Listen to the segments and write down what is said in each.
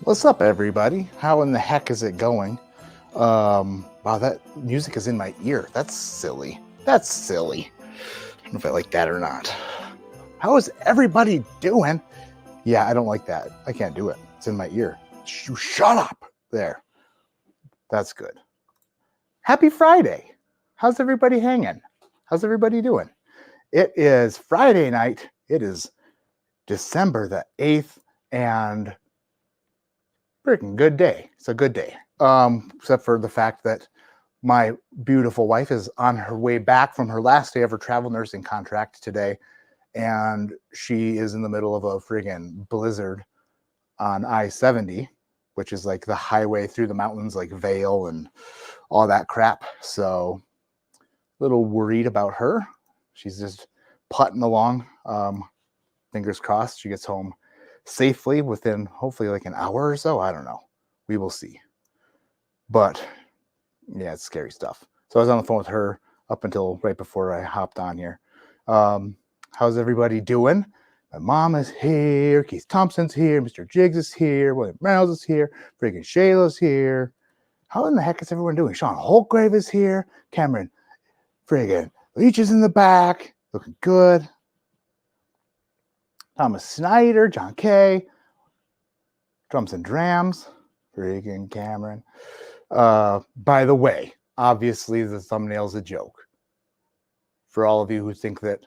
What's up, everybody? How in the heck is it going? Wow, that music is in my ear. That's silly. That's silly. I don't know if I like that or not. How is everybody doing? Yeah, I don't like that. I can't do it. It's in my ear. Shut up. There. That's good. Happy Friday. How's everybody hanging? How's everybody doing? It is Friday night. It is December the 8th, and freaking good day. It's a good day. Except for the fact that my beautiful wife is on her way back from her last day of her travel nursing contract today, and she is in the middle of a friggin' blizzard on I-70, which is like the highway through the mountains, like Vail and all that crap. So a little worried about her. She's just putting along. Fingers crossed she gets home safely within hopefully like an hour or so. I don't know. We will see. But yeah, it's scary stuff. So I was on the phone with her up until right before I hopped on here. How's everybody doing? My mom is here. Keith Thompson's here. Mr. Jiggs is here. William Reynolds is here. Friggin' Shayla's here. How in the heck is everyone doing? Sean Holtgrave is here. Cameron friggin' Leach is in the back. Looking good. Thomas Snyder, John Kay, Drums and Drams, friggin' Cameron. By the way, obviously the thumbnail's a joke. For all of you who think that,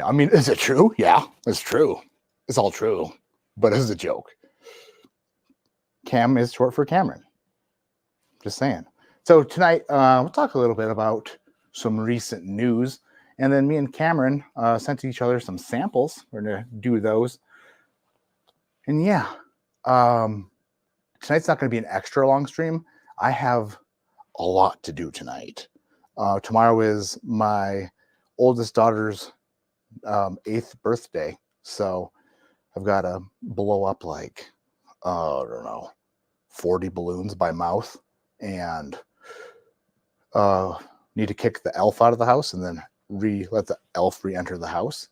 I mean, is it true? Yeah, it's true. It's all true, but it's a joke. Cam is short for Cameron. Just saying. So tonight, we'll talk a little bit about some recent news. And then me and Cameron sent each other some samples. We're going to do those. And yeah, tonight's not going to be an extra long stream. I have a lot to do tonight. Tomorrow is my oldest daughter's 8th birthday. So I've got to blow up like, I don't know, 40 balloons by mouth. And need to kick the elf out of the house and then let the elf re-enter the house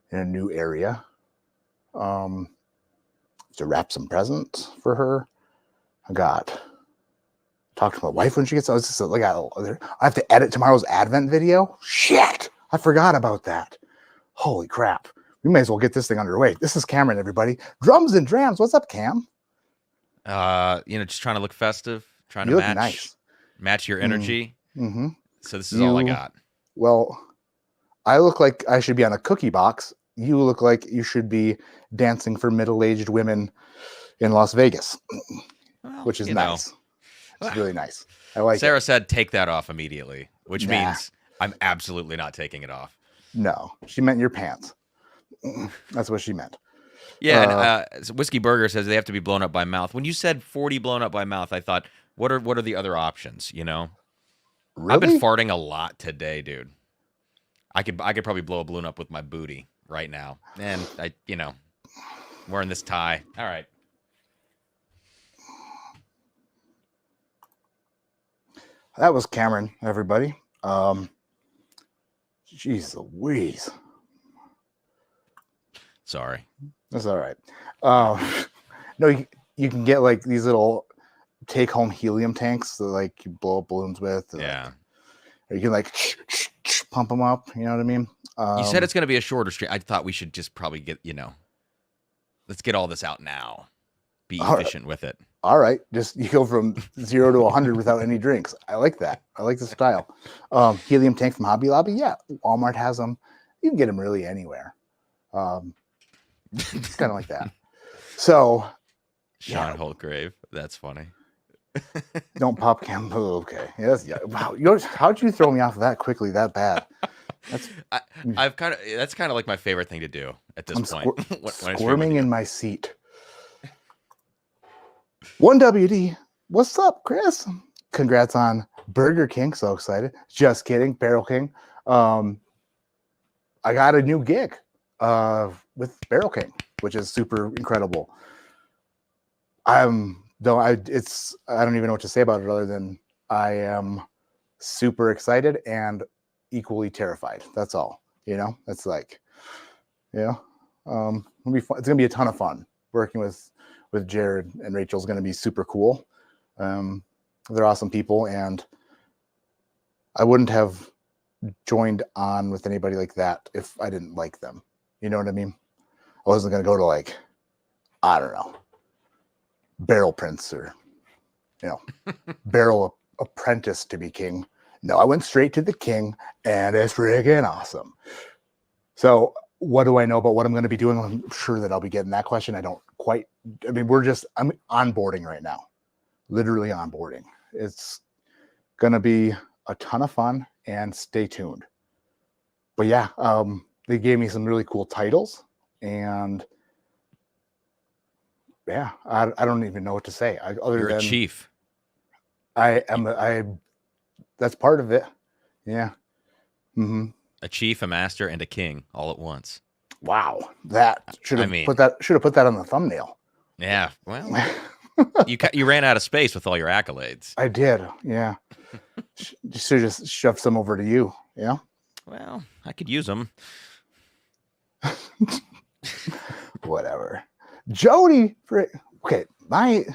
in a new area. To wrap some presents for her. Talk to my wife when she gets. I have to edit tomorrow's Advent video. Shit, I forgot about that. Holy crap! We may as well get this thing underway. This is Cameron, everybody. Drums and Drams. What's up, Cam? Just trying to look festive, trying You to look nice. Match your energy. Mm-hmm. So this is all I got. Well, I look like I should be on a cookie box. You look like you should be dancing for middle-aged women in Las Vegas, which is nice. It's really nice. I like Sarah it. said take that off immediately, which means I'm absolutely not taking it off. No, she meant your pants. That's what she meant. Yeah, and Whiskey Burger says they have to be blown up by mouth. When you said 40 blown up by mouth, I thought, what are the other options, Really? I've been farting a lot today, dude. I could probably blow a balloon up with my booty right now. And wearing this tie. All right. That was Cameron, everybody. Jeez Louise. Sorry. That's all right. No, you can get like these little take-home helium tanks that like you blow up balloons with. Yeah. Or you can like pump them up. You know what I mean? You said it's going to be a shorter stream. I thought we should just probably get, let's get all this out now. Be efficient with it. All right. Just you go from 0 to 100 without any drinks. I like that. I like the style. Helium tank from Hobby Lobby. Yeah. Walmart has them. You can get them really anywhere. It's kind of like that. So. Sean Holtgrave. That's funny. Don't pop Cam. Oh, okay. Yes. Yeah. Wow. How'd you throw me off that quickly? That bad? That's kind of like my favorite thing to do at this point. Squirming in my seat. 1WD. What's up, Chris? Congrats on Burger King. So excited. Just kidding. Barrel King. I got a new gig with Barrel King, which is super incredible. I don't even know what to say about it other than I am super excited and equally terrified. That's all. That's like, it's gonna be fun. It's gonna be a ton of fun. working with Jared and Rachel is going to be super cool. They're awesome people, and I wouldn't have joined on with anybody like that if I didn't like them. You know what I mean? I wasn't going to go to like, I don't know, Barrel Prince or, you know, Barrel Apprentice to be king. No, I went straight to the king, and it's friggin' awesome. So what do I know about what I'm going to be doing? I'm sure that I'll be getting that question. I don't quite, I mean, I'm onboarding right now, literally onboarding. It's going to be a ton of fun, and stay tuned. But yeah, they gave me some really cool titles, and yeah, I don't even know what to say. You're a chief. I that's part of it. Yeah. Mm-hmm. A chief, a master, and a king all at once. Wow, that should have put that on the thumbnail. Yeah, well, you ran out of space with all your accolades. I did. Yeah. Should just shove some over to you. Yeah. Well, I could use them. Whatever. Jody, okay, my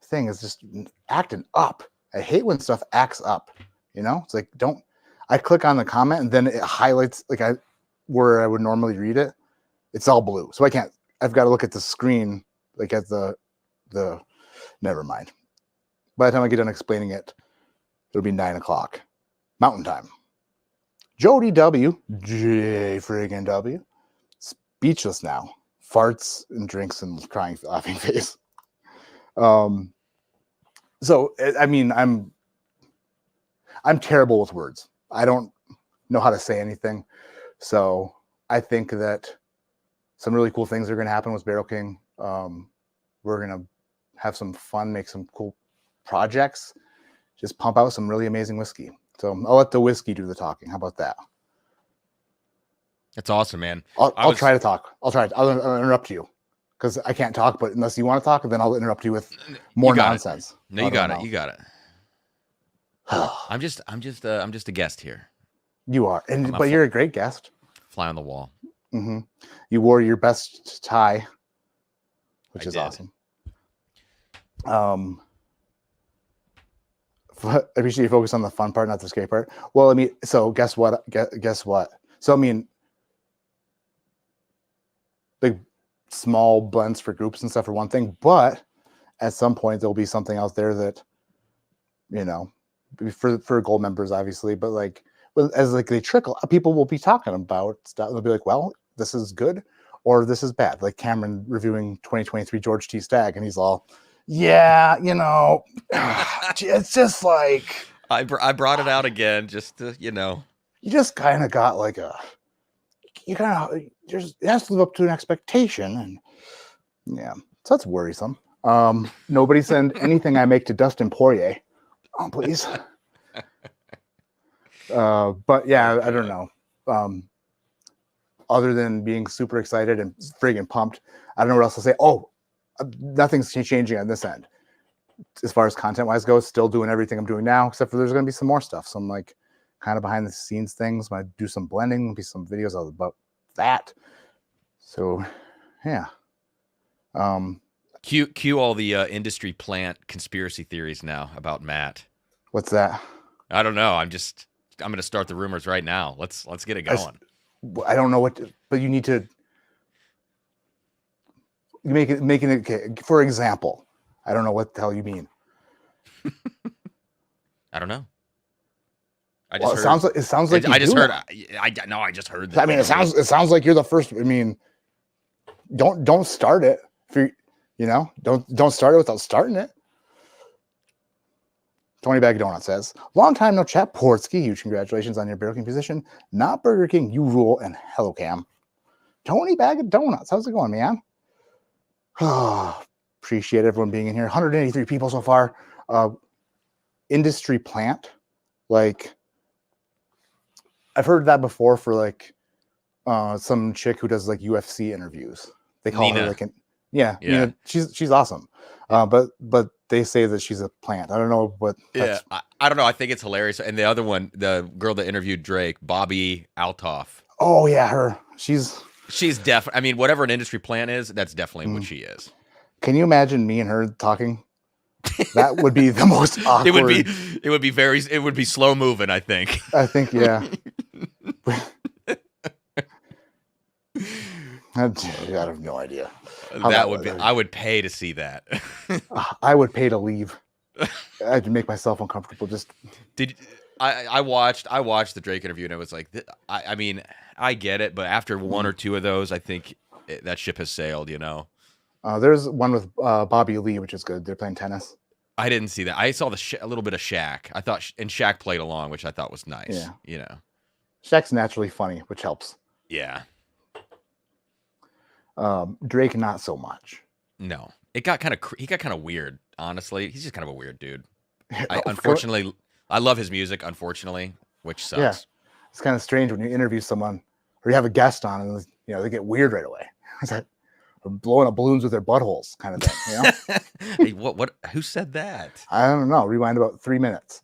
thing is just acting up. I hate when stuff acts up. You know, it's like I click on the comment and then it highlights where I would normally read it. It's all blue, so I've got to look at the screen like at the. Never mind. By the time I get done explaining it, it'll be 9 o'clock Mountain Time. Jody W. J friggin' W. Speechless now. Farts and drinks and crying, laughing face. So I mean, I'm terrible with words. I don't know how to say anything. So I think that some really cool things are going to happen with Barrel King. We're going to have some fun, make some cool projects, just pump out some really amazing whiskey. So I'll let the whiskey do the talking. How about that? That's awesome, man. I'll try to talk. I'll interrupt you because I can't talk, but unless you want to talk, then I'll interrupt you with more nonsense. No, you got it. You got it. I'm just a guest here. You are, but you're a great guest. Fly on the wall. Mm-hmm. You wore your best tie, which is awesome. I appreciate you focus on the fun part, not the scary part. Well, I mean, so guess what? Guess what? So, I mean, big, small blends for groups and stuff are one thing, but at some point there'll be something out there that, you know, for gold members, obviously, but like, as like they trickle, people will be talking about stuff. They'll be like, well, this is good or this is bad. Like Cameron reviewing 2023 George T. Stagg, and he's all, yeah, you know, it's just like I brought it out again, just to, you know, you just kind of got like it has to live up to an expectation, and yeah, so that's worrisome. Nobody send anything I make to Dustin Poirier, please. But yeah, I don't know. Other than being super excited and friggin' pumped, I don't know what else to say. Oh, nothing's changing on this end as far as content wise goes. Still doing everything I'm doing now, except for there's going to be some more stuff. Some like kind of behind the scenes things. Might do some blending, be some videos about that. So yeah. Cue all the industry plant conspiracy theories now about Matt. What's that? I don't know. I'm going to start the rumors right now. Let's get it going. I don't know but you need to making it. Okay, for example, I don't know what the hell you mean. I don't know. It sounds like I just heard. I heard that. I mean, it sounds like you're the first. I mean, don't start it. If don't start it without starting it. Tony Bag of Donuts says, long time no chat, Portsky. Huge congratulations on your Burger King position. Not Burger King, you rule, and hello, Cam. Tony Bag of Donuts, how's it going, man? Appreciate everyone being in here. 183 people so far. Industry plant. Like, I've heard that before for like some chick who does like UFC interviews. They call Nina. her like Nina, she's awesome. But they say that she's a plant. I don't know what. Yeah, I don't know. I think it's hilarious. And the other one, the girl that interviewed Drake, Bobby Altoff. Oh yeah, her. She's She's definitely. I mean, whatever an industry plant is, that's definitely what she is. Can you imagine me and her talking? That would be the most awkward. It would be slow moving, I think. I think, yeah. I have no idea. I would pay to see that. I would pay to leave. I had to make myself uncomfortable. I watched the Drake interview, and it was like, I mean, I get it, but after one or two of those, I think that ship has sailed. There's one with Bobby Lee, which is good. They're playing tennis. I didn't see that. I saw a little bit of Shaq. I thought, and Shaq played along, which I thought was nice. Yeah. Shaq's naturally funny, which helps. Yeah. Drake, not so much. No, he got kind of weird. Honestly, he's just kind of a weird dude. Unfortunately, I love his music. Unfortunately, which sucks. Yeah, it's kind of strange when you interview someone or you have a guest on, and they get weird right away. It's like blowing up balloons with their buttholes, kind of thing. Hey, what? Who said that? I don't know. Rewind about 3 minutes.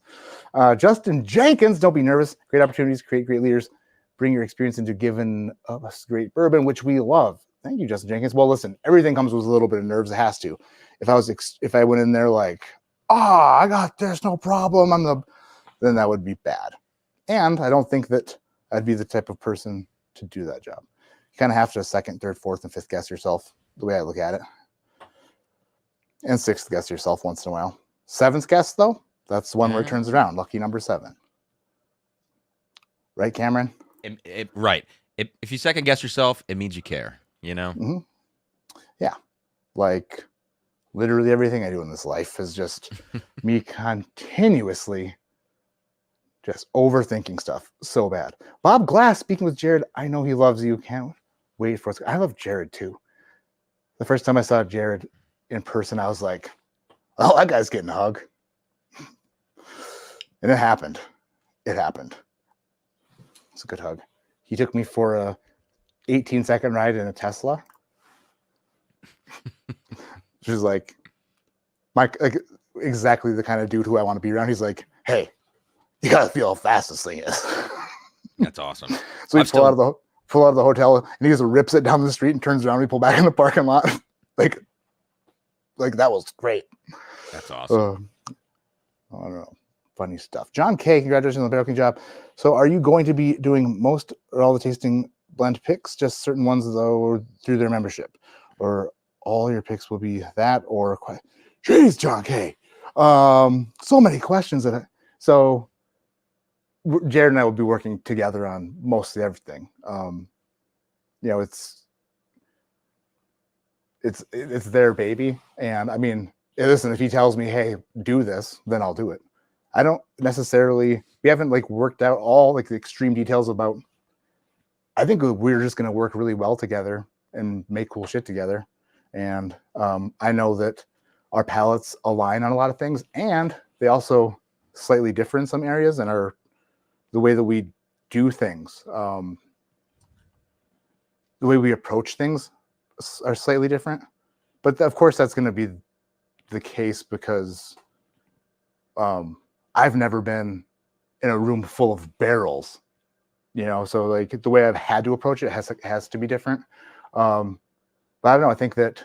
Justin Jenkins, don't be nervous. Great opportunities, create great leaders. Bring your experience into giving us great bourbon, which we love. Thank you, Justin Jenkins. Well, listen, everything comes with a little bit of nerves. It has to. If I went in there like, I got this, no problem. Then that would be bad. And I don't think that I'd be the type of person to do that job. You kind of have to second, third, fourth, and fifth guess yourself, the way I look at it. And sixth guess yourself once in a while. Seventh guess, though, that's the one where it turns around. Lucky number 7. Right, Cameron? Right. If you second guess yourself, it means you care, Mm-hmm. Yeah. Like, literally everything I do in this life is just me continuously just overthinking stuff so bad. Bob Glass, speaking with Jared, I know he loves you. Can't wait for us. I love Jared, too. The first time I saw Jared in person, I was like, oh, that guy's getting a hug. And it happened. It happened. It's a good hug. He took me for a 18-second ride in a Tesla. Which is like exactly the kind of dude who I want to be around. He's like, hey, you gotta feel how fast this thing is. That's awesome. So we pull out of the hotel, and he just rips it down the street and turns around. And we pull back in the parking lot. like that was great. That's awesome. I don't know. Funny stuff. John K, congratulations on the barrel king job. So are you going to be doing most or all the tasting blend picks, just certain ones though through their membership? Or all your picks will be that, or jeez, John K. So many questions so Jared and I will be working together on mostly everything. It's their baby, and I mean, listen, if he tells me, hey, do this, then I'll do it. I don't necessarily. We haven't worked out all the extreme details about. I think we're just going to work really well together and make cool shit together. And I know that our palates align on a lot of things, and they also slightly differ in some areas, and the way that we do things, the way we approach things are slightly different. But of course, that's going to be the case because I've never been in a room full of barrels, so the way I've had to approach it has to be different. But I don't know. I think that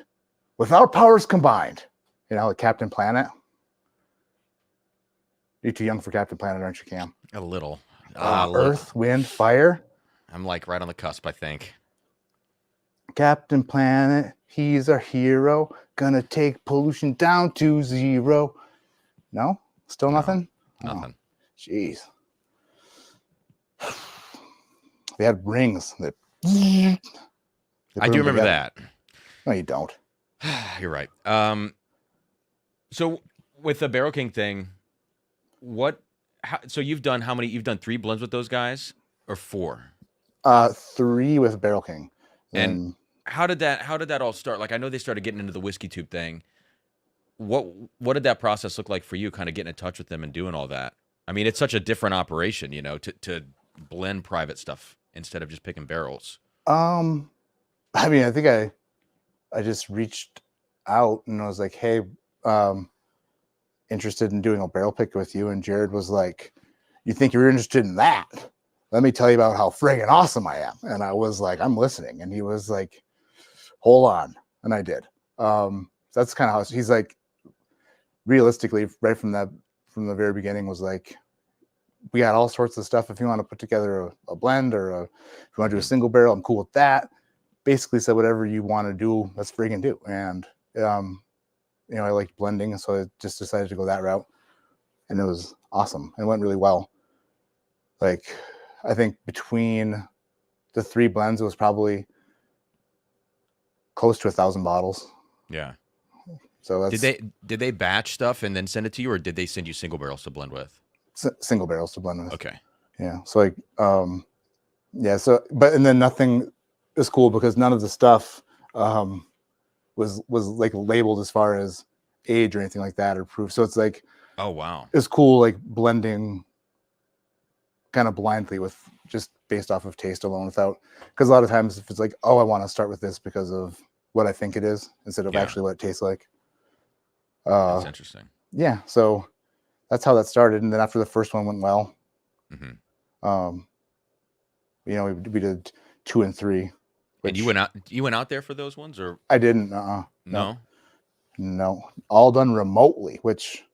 with our powers combined, like Captain Planet. You're too young for Captain Planet, aren't you, Cam? A little. Earth, wind, fire. I'm right on the cusp, I think. Captain Planet, he's our hero. Gonna take pollution down to 0. No? Still nothing? Nothing. Jeez. They had rings. I do remember that. No, you don't. You're right. So with the Barrel King thing, so you've done how many? You've done 3 blends with those guys, or 4? 3 with Barrel King. And how did that all start? I know they started getting into the whiskey tube thing. What did that process look like for you? Kind of getting in touch with them and doing all that. I mean, it's such a different operation, to blend private stuff instead of just picking barrels. I mean, I think I just reached out and I was like, hey, interested in doing a barrel pick with you. And Jared was like, you think you're interested in that? let me tell you about how friggin' awesome I am. And I was like, I'm listening. And he was like, hold on. And I did. That's kind of how he's like, realistically, right from the very beginning was like, we got all sorts of stuff. If you want to put together a blend or if you want to do a single barrel, I'm cool with that. Basically said whatever you want to do, let's friggin' do. And, I liked blending. So I just decided to go that route. And it was awesome. It went really well. Like, I think between the 3 blends, it was probably close to 1,000 bottles. Yeah. So that's, did they batch stuff and then send it to you, or did they send you single barrels to blend with? single barrels to blend with. Okay. Yeah. So like, yeah. So, and then nothing is cool because none of the stuff was like labeled as far as age or anything like that or proof. So it's like, oh wow, it's cool like blending kind of blindly with just based off of taste alone without, because a lot of times if it's like, oh, I want to start with this because of what I think it is instead of actually what it tastes like. That's interesting. Yeah. So that's how that started. And then after the first one went well, we did 2 and 3. And you went out there for those ones, or I didn't. No, all done remotely, which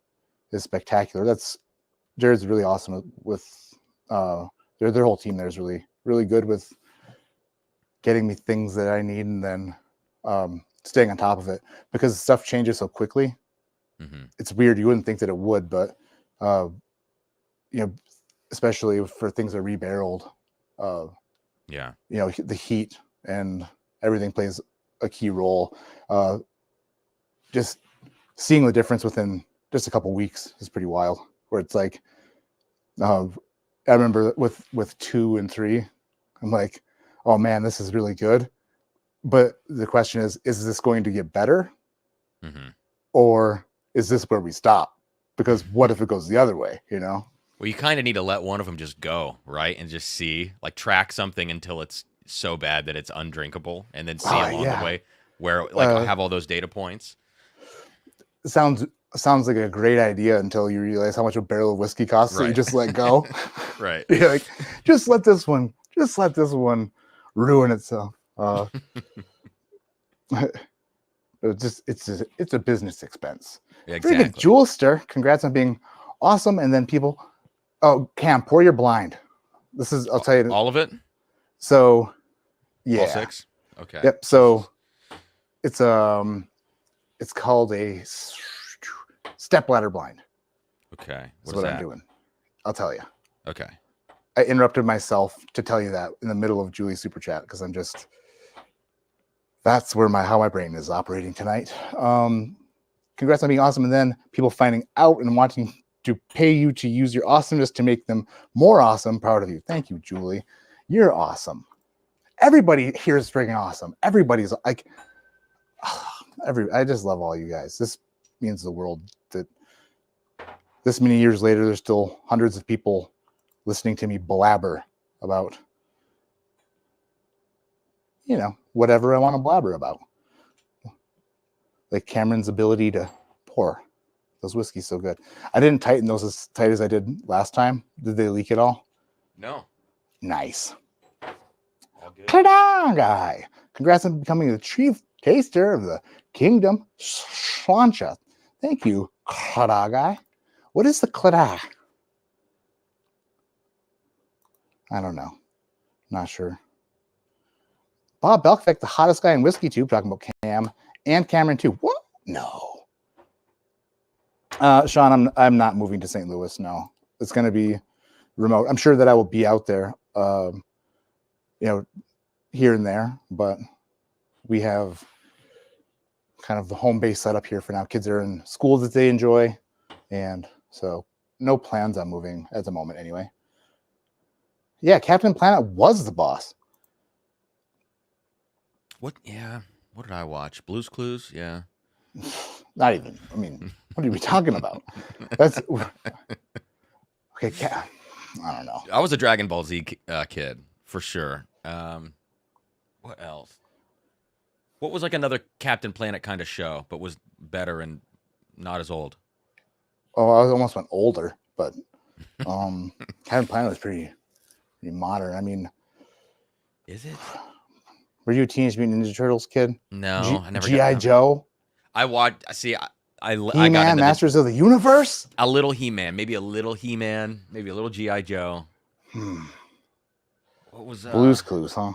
is spectacular. Jared's really awesome with their whole team there is really, really good with getting me things that I need and then staying on top of it because stuff changes so quickly. It's weird. You wouldn't think that it would, but especially for things that are rebarreled, the heat and everything plays a key role. Just seeing the difference within just a couple weeks is pretty wild. Where it's like, I remember with 2 and 3, I'm like, oh man, this is really good. But the question is this going to get better, or is this where we stop? Because what if it goes the other way? Well, you kind of need to let one of them just go, right, and just see, like, track something until it's so bad that it's undrinkable, and then see along the way where, like, I have all those data points. Sounds like a great idea until you realize how much a barrel of whiskey costs. Right. So you just let go. Right. You're like, just let this one ruin itself. It's a business expense. Yeah, exactly. Freaking Jewel Stir, congrats on being awesome. And then people, Cam, pour your blind. I'll tell you all of it. So, yeah, all 6. Okay. Yep. So it's called a stepladder blind. Okay. That's what I'm doing. I'll tell you. Okay. I interrupted myself to tell you that in the middle of Julie's super chat because that's where how my brain is operating tonight. Congrats on being awesome. And then people finding out and wanting to pay you to use your awesomeness to make them more awesome. Proud of you. Thank you, Julie. You're awesome. Everybody here is freaking awesome. Everybody's like, I just love all you guys. This means the world that this many years later, there's still hundreds of people listening to me blabber about, whatever I want to blabber about. Like Cameron's ability to pour. Those whiskeys so good. I didn't tighten those as tight as I did last time. Did they leak at all? No. Nice. All good. Ta-da, guy. Congrats on becoming the chief taster of the Kingdom Slancha. Thank you, Klada guy. What is the Klada? I don't know. Not sure. Bob Belkvik, the hottest guy in Whiskey Tube, talking about Cam and Cameron too. What? No. Sean, I'm not moving to St. Louis. No, it's going to be remote. I'm sure that I will be out there, here and there, but we have kind of the home base set up here for now. Kids are in schools that they enjoy, and so no plans on moving at the moment anyway. Yeah, Captain Planet was the boss. What? Yeah. What did I watch? Blue's Clues? Yeah. Not even. I mean, what are we talking about? That's okay. I don't know. I was a Dragon Ball Z kid for sure. What else? What was like another Captain Planet kind of show, but was better and not as old? Oh, I almost went older, but Captain Planet was pretty pretty modern. I mean, Is it? were you a Teenage Mutant Ninja Turtles kid? No, I never G.I. got. Joe, I watched. See, I got He-Man, into Masters of the Universe. a little He-Man, maybe a little He-Man, maybe a little GI Joe. What was Blue's Clues, huh?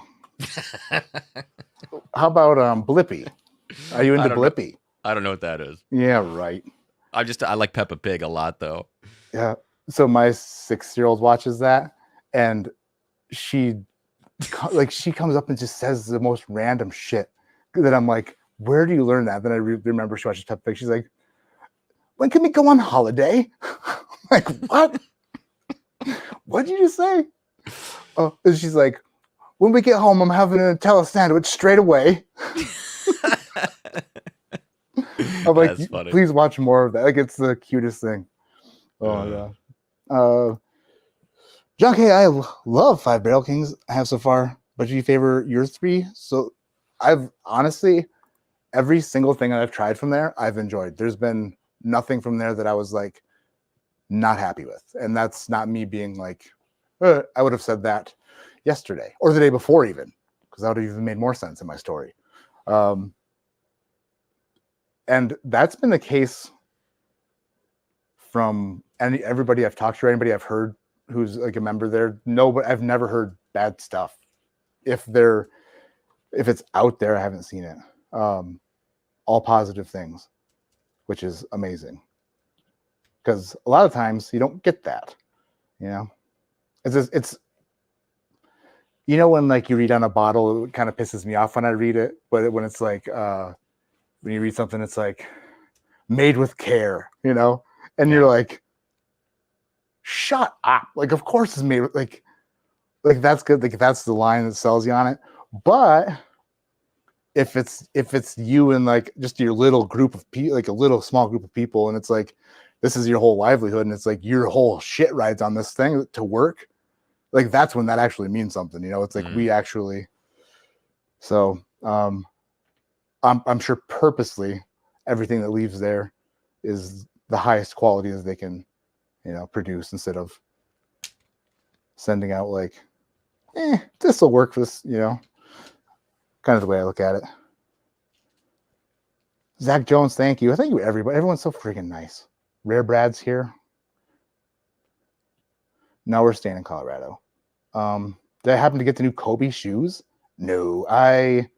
How about Blippi? Are you into Blippi? I don't know what that is. Yeah, right. I like Peppa Pig a lot though. Yeah. So my 6-year-old watches that, and she comes up and just says the most random shit that I'm like, where do you learn that? Then I remember she watches Peppa Pig. She's like, when can we go on holiday? Like, what? What did you just say? Oh, and she's like, when we get home, I'm having a Nutella sandwich straight away. I'm like, please watch more of that. Like, it's the cutest thing. Oh, yeah. Junkie, I love 5 Barrel Kings I have so far, but do you favor your 3? So I've honestly, every single thing that I've tried from there, I've enjoyed. There's been nothing from there that I was like not happy with. And that's not me being like, I would have said that yesterday or the day before even, because that would have even made more sense in my story. And that's been the case from everybody I've talked to, or anybody I've heard who's like a member there. No, but I've never heard bad stuff. If it's out there, I haven't seen it. All positive things, which is amazing. Because a lot of times you don't get that, you know. It's you know, when like you read on a bottle, it kind of pisses me off when I read it. But when it's like when you read something, it's like made with care, you know, and you're like, shut up. Like, of course it's made with like that's good. Like that's the line that sells you on it. But if it's you and like just your little group of people, like a little small group of people, and it's like this is your whole livelihood, and it's like your whole shit rides on this thing to work, like that's when that actually means something, you know. It's like we actually. So I'm sure purposely everything that leaves there is the highest quality as they can, you know, produce, instead of sending out like, this will work for this, you know, kind of the way I look at it. Zach Jones, thank you. Thank you, everybody. Everyone's so freaking nice. Rare Brad's here. Now we're staying in Colorado. Did I happen to get the new Kobe shoes? No, I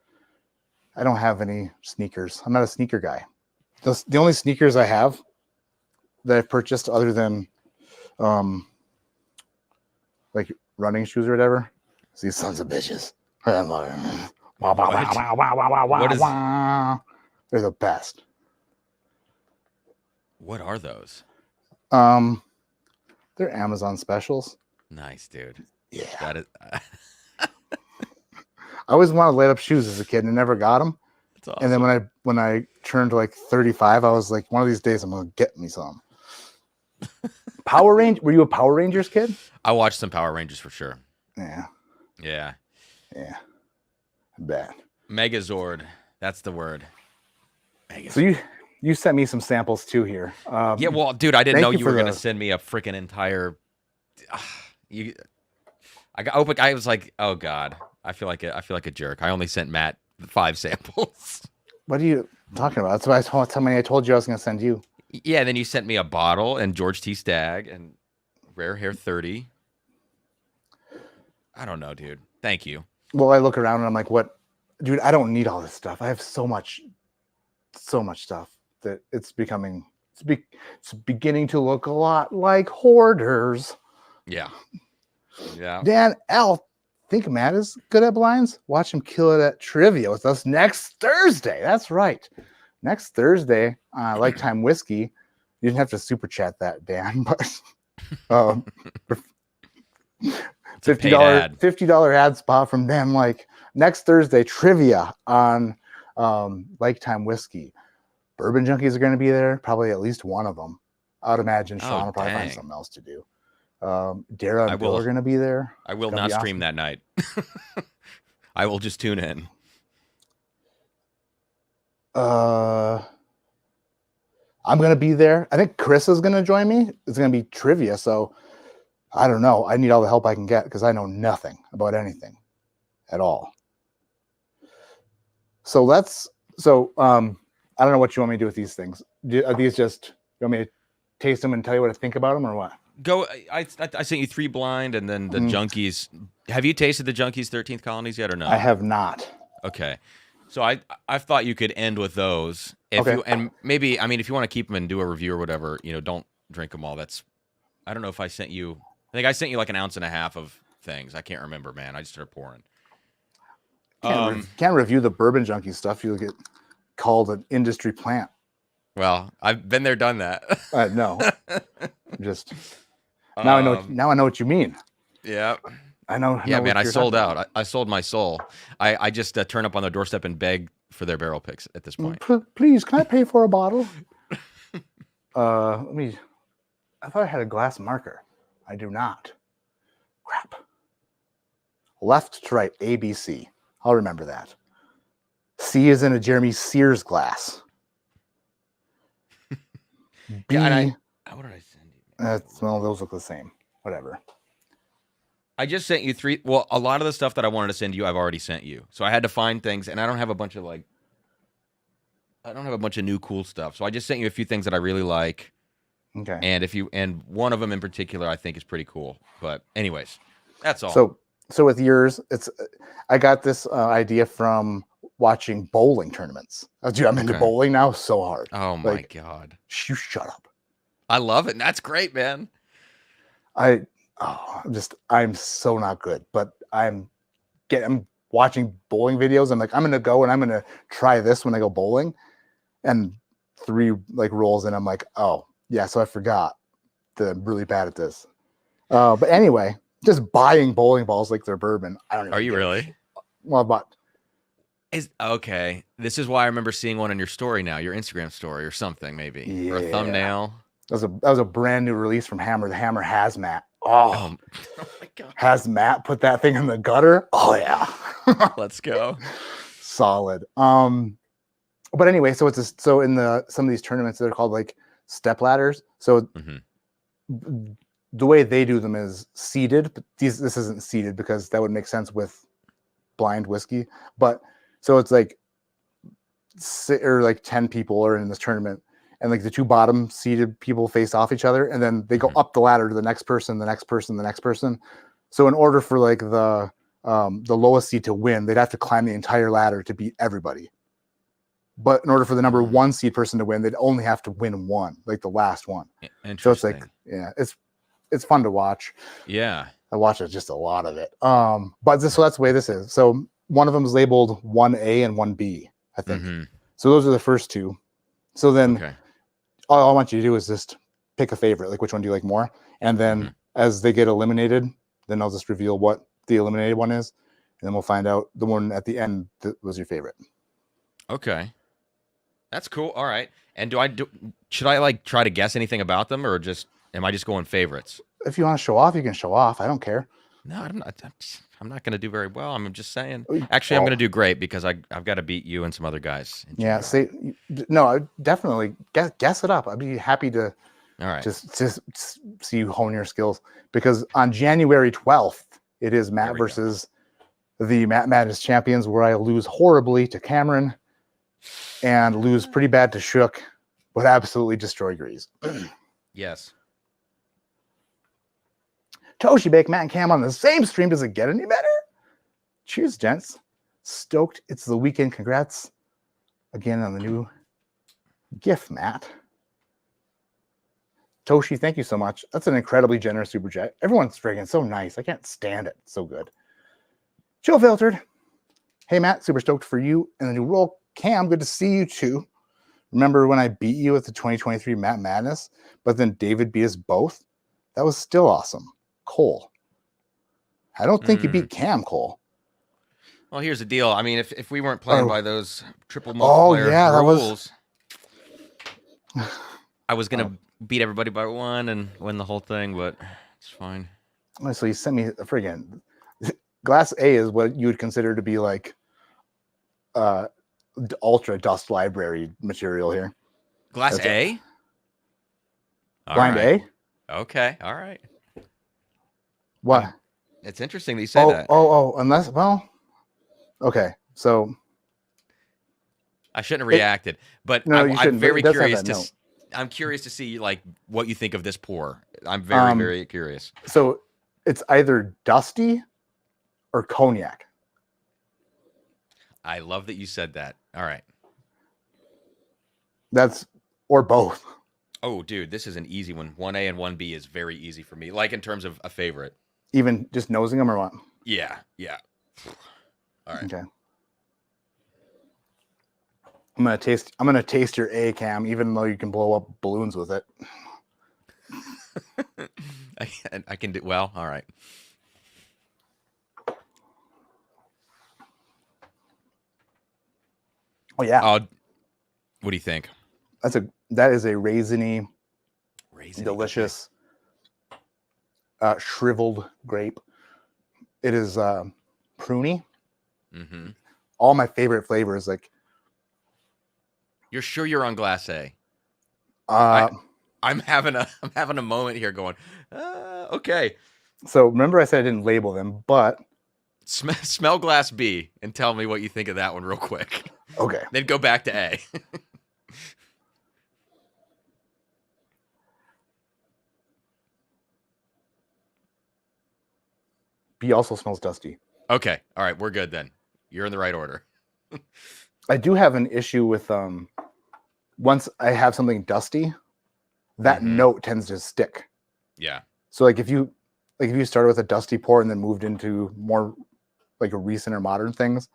don't have any sneakers. I'm not a sneaker guy. The only sneakers I have that I've purchased other than like running shoes or whatever, is these sons of bitches. They're the best. What are those? They're Amazon specials. Nice, dude. Yeah. That is. I always wanted to light up shoes as a kid and never got them. That's awesome. And then when I turned like 35, I was like, one of these days I'm gonna get me some. Power Rangers? Were you a Power Rangers kid? I watched some Power Rangers for sure. Yeah. I bet. Megazord. That's the word. Megazord. So you sent me some samples too here. Yeah, well, dude, I didn't know you were gonna send me a freaking entire. I was like, oh god, I feel like a jerk. I only sent Matt 5 samples. What are you talking about? That's why I told you I was gonna send you. Yeah, then you sent me a bottle and George T. Stagg and Rare Hair 30. I don't know, dude. Thank you. Well, I look around and I'm like, what, dude? I don't need all this stuff. I have so much stuff that it's beginning to look a lot like hoarders. Yeah. Dan L. Think Matt is good at blinds? Watch him kill it at trivia with us next Thursday. That's right. Next Thursday, Lifetime Whiskey. You didn't have to super chat that, Dan, but $50 ad spot from Dan. Like next Thursday, trivia on Lifetime Whiskey. Bourbon Junkies are going to be there. Probably at least one of them. I would imagine Sean will probably find something else to do. Dara and Bill are going to be there. I will not stream that night. I will just tune in. I'm going to be there. I think Chris is going to join me. It's going to be trivia. So I don't know. I need all the help I can get because I know nothing about anything at all. So I don't know what you want me to do with these things. Are these just, you want me to taste them and tell you what I think about them or what? Go. I sent you 3 blind, and then the Junkies. Have you tasted the Junkies 13th Colonies yet or no? I have not. Okay. So I thought you could end with those. If Okay. you, and maybe, I mean, if you want to keep them and do a review or whatever, don't drink them all. I don't know if I sent you. I think I sent you like 1.5 ounces of things. I can't remember, man. I just started pouring. Can't review the bourbon junkie stuff. You'll get called an industry plant. Well, I've been there, done that. No, just now I know. Now I know what you mean. Yeah. I know. Yeah, man. I sold out. I sold my soul. I just turn up on the doorstep and beg for their barrel picks at this point. Please, can I pay for a bottle? Let me. I thought I had a glass marker. I do not. Crap. Left to right, A, B, C. I'll remember that. C is in a Jeremy Sears glass. B, yeah, what did I send you? Well, those look the same. Whatever. I just sent you 3. Well, a lot of the stuff that I wanted to send you, I've already sent you. So I had to find things, and I don't have a bunch of new cool stuff. So I just sent you a few things that I really like. Okay. And one of them in particular, I think is pretty cool. But anyways, that's all. So with yours, I got this idea from watching bowling tournaments. Dude, I'm into bowling now so hard. Oh my God. You shut up. I love it. And that's great, man. I'm so not good, but I'm watching bowling videos. I'm like, I'm going to go and I'm going to try this when I go bowling. And 3 rolls in, I'm like, oh yeah. So I forgot that I'm really bad at this. But anyway, just buying bowling balls like they're bourbon. I don't know. Are you really? Well, but okay. This is why I remember seeing one in your story now, your Instagram story or something, maybe. Yeah. Or a thumbnail. That was a brand new release from Hammer. The Hammer Hazmat. Oh my God. Hazmat, put that thing in the gutter. Oh yeah. Let's go. Solid. But anyway, so some of these tournaments, they're called like step ladders. So the way they do them is seeded, but this isn't seeded because that would make sense with blind whiskey. But so it's like 10 people are in this tournament, and like the 2 bottom seeded people face off each other, and then they go up the ladder to the next person, the next person, the next person. So in order for like the lowest seed to win, they'd have to climb the entire ladder to beat everybody. But in order for the number 1 seed person to win, they'd only have to win one, like the last one. So it's like, yeah, it's fun to watch. Yeah. I watch just a lot of it. So that's the way this is. So one of them is labeled 1A and 1B, I think. So those are the first 2. So then all I want you to do is just pick a favorite. Like, which one do you like more? And then as they get eliminated, then I'll just reveal what the eliminated one is. And then we'll find out the one at the end that was your favorite. Okay. That's cool. All right. And should I like try to guess anything about them, or am I just going favorites? If you want to show off, you can show off. I don't care. No, I'm not going to do very well. I'm just saying. Actually, I'm going to do great because I've got to beat you and some other guys. Yeah. Definitely guess it up. I'd be happy to. All right. Just see you hone your skills, because on January 12th, it is Matt versus the Matt Madness champions, where I lose horribly to Cameron and lose pretty bad to Shook, but absolutely destroy Grease. Yes. Toshi, Bake, Matt, and Cam on the same stream. Does it get any better? Cheers, gents. Stoked it's the weekend. Congrats again on the new gift, Matt. Toshi, thank you so much. That's an incredibly generous super chat. Everyone's friggin' so nice. I can't stand it. So good. Chill Filtered. Hey, Matt, super stoked for you and the new role. Cam, good to see you too. Remember when I beat you at the 2023 Matt Madness, but then David beat us both? That was still awesome. Cole. I don't think you beat Cam, Cole. Well, here's the deal. I mean, if we weren't playing by those triple multiplayer rules, I was going to beat everybody by 1 and win the whole thing, but it's fine. So you sent me a friggin' Glass A is what you would consider to be like ultra dust library material here. Glass A? Blind A? Okay. All right. What? It's interesting that you say that. Unless, well, okay. So I shouldn't have reacted, but no, you I'm shouldn't. But very it does have curious that note. I'm curious to see like what you think of this pour. I'm very, very curious. So it's either dusty or cognac. I love that you said that. All right. That's or both. Oh, dude, this is an easy one. 1A and 1B is very easy for me. Like in terms of a favorite. Even just nosing them or what? Yeah. All right. Okay. I'm gonna taste your A, Cam, even though you can blow up balloons with it. I can do well. All right. Oh yeah. What do you think? That is a raisiny delicious shriveled grape. It is pruny. Mm-hmm. All my favorite flavors, like. You're sure you're on glass A? I'm having a moment here going, okay. So remember I said I didn't label them, but smell glass B and tell me what you think of that one real quick. Okay. Then go back to A. B also smells dusty. Okay. All right. We're good then. You're in the right order. I do have an issue with once I have something dusty, that note tends to stick. Yeah. So like if you started with a dusty pour and then moved into more like a recent or modern things,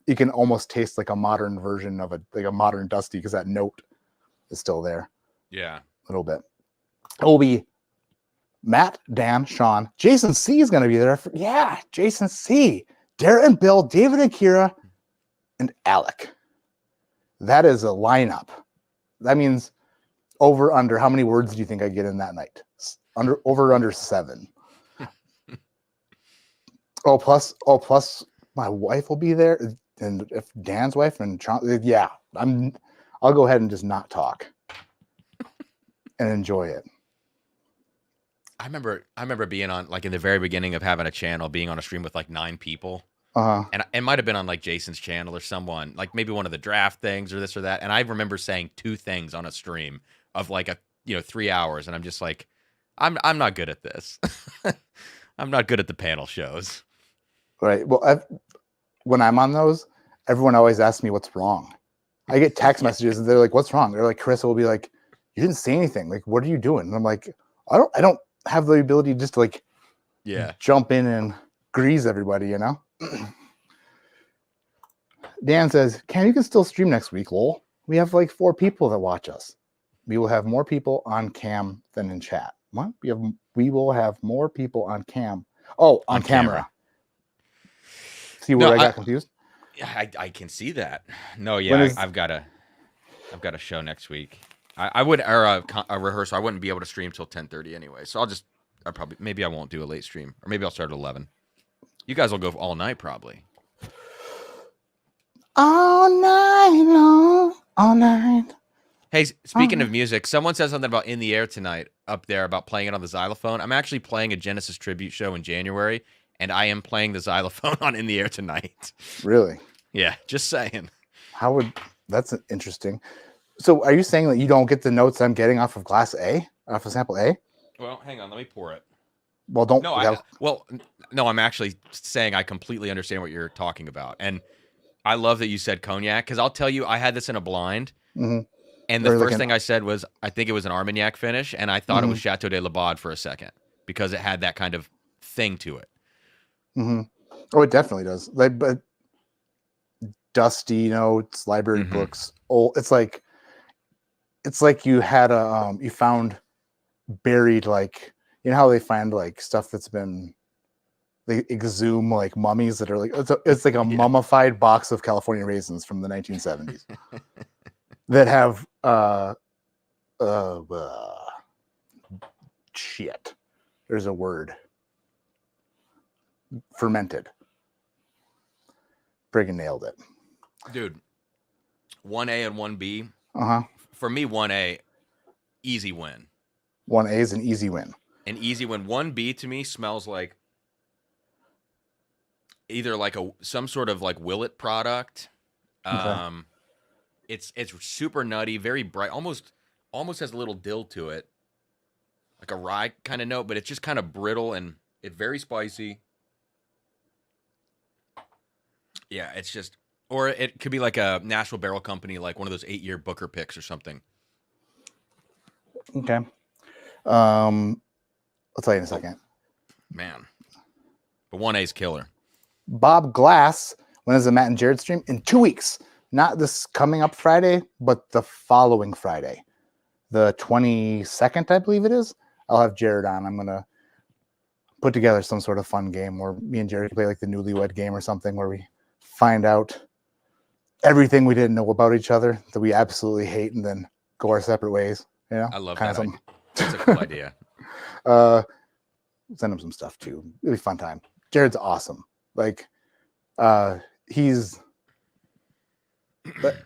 you can almost taste like a modern version of a modern dusty because that note is still there. Yeah. A little bit. It will be Matt, Dan, Sean, Jason C is going to be there. Yeah, Jason C, Darren, Bill, David, and Kira, and Alec. That is a lineup. That means over under. How many words do you think I get in that night? Under 7. plus my wife will be there, and if Dan's wife and Sean, yeah, I'll go ahead and just not talk and enjoy it. I remember being on like in the very beginning of having a channel, being on a stream with like 9 people. And it might have been on like Jason's channel or someone, like maybe one of the draft things or this or that. And I remember saying 2 things on a stream of like 3 hours, and I'm just like, I'm not good at this. I'm not good at the panel shows. Right. Well, when I'm on those, everyone always asks me what's wrong. I get text messages and they're like, "What's wrong?" They're like, "Chris will be like, you didn't say anything. Like, what are you doing?" And I'm like, I don't have the ability just to like, jump in and grease everybody, you know. Dan says, "Cam, you can still stream next week, lol. We have like 4 people that watch us. We will have more people on cam than in chat. What? We will have more people on cam. Oh, on camera. See where I got confused? Yeah, I can see that. No, yeah, I've got a show next week. I would or a rehearsal. I wouldn't be able to stream till 10:30 anyway. So maybe I won't do a late stream, or maybe I'll start at 11. You guys will go all night probably. All night long, all night. Hey, speaking of music, someone said something about In the Air Tonight up there about playing it on the xylophone. I'm actually playing a Genesis tribute show in January, and I am playing the xylophone on In the Air Tonight. Really? Yeah, just saying. That's interesting. So are you saying that you don't get the notes I'm getting off of glass A, off of sample A? Well, hang on, let me pour it. Well, don't. No, I'm actually saying I completely understand what you're talking about. And I love that you said cognac, because I'll tell you, I had this in a blind. Mm-hmm. And the first thing I said was, I think it was an Armagnac finish, and I thought it was Chateau de Labade for a second, because it had that kind of thing to it. Mm-hmm. Oh, it definitely does. But dusty notes, library books. Old. It's like you had you found buried, like, you know how they find like stuff that's been, they exhume like mummies that are like, it's like a mummified box of California raisins from the 1970s that have shit. There's a word. Fermented. Friggin' nailed it. Dude, 1A and 1B. For me, 1A, easy win. 1A is an easy win. An easy win. 1B to me smells like either like some sort of like Willet product. Okay. It's super nutty, very bright, almost has a little dill to it, like a rye kind of note, but it's just kind of brittle and it's very spicy. Yeah, it's just, or it could be like a Nashville Barrel Company, like one of those 8-year Booker picks or something. Okay. I'll tell you in a second. Man, but 1A's killer. Bob Glass, when is the Matt and Jared stream? In 2 weeks. Not this coming up Friday, but the following Friday. The 22nd, I believe it is. I'll have Jared on. I'm going to put together some sort of fun game where me and Jared play like the newlywed game or something where we find out everything we didn't know about each other that we absolutely hate and then go our separate ways. You know? I love kind that. of something. That's a cool idea. Send him some stuff too. Really fun time. Jared's awesome. Like, he's. But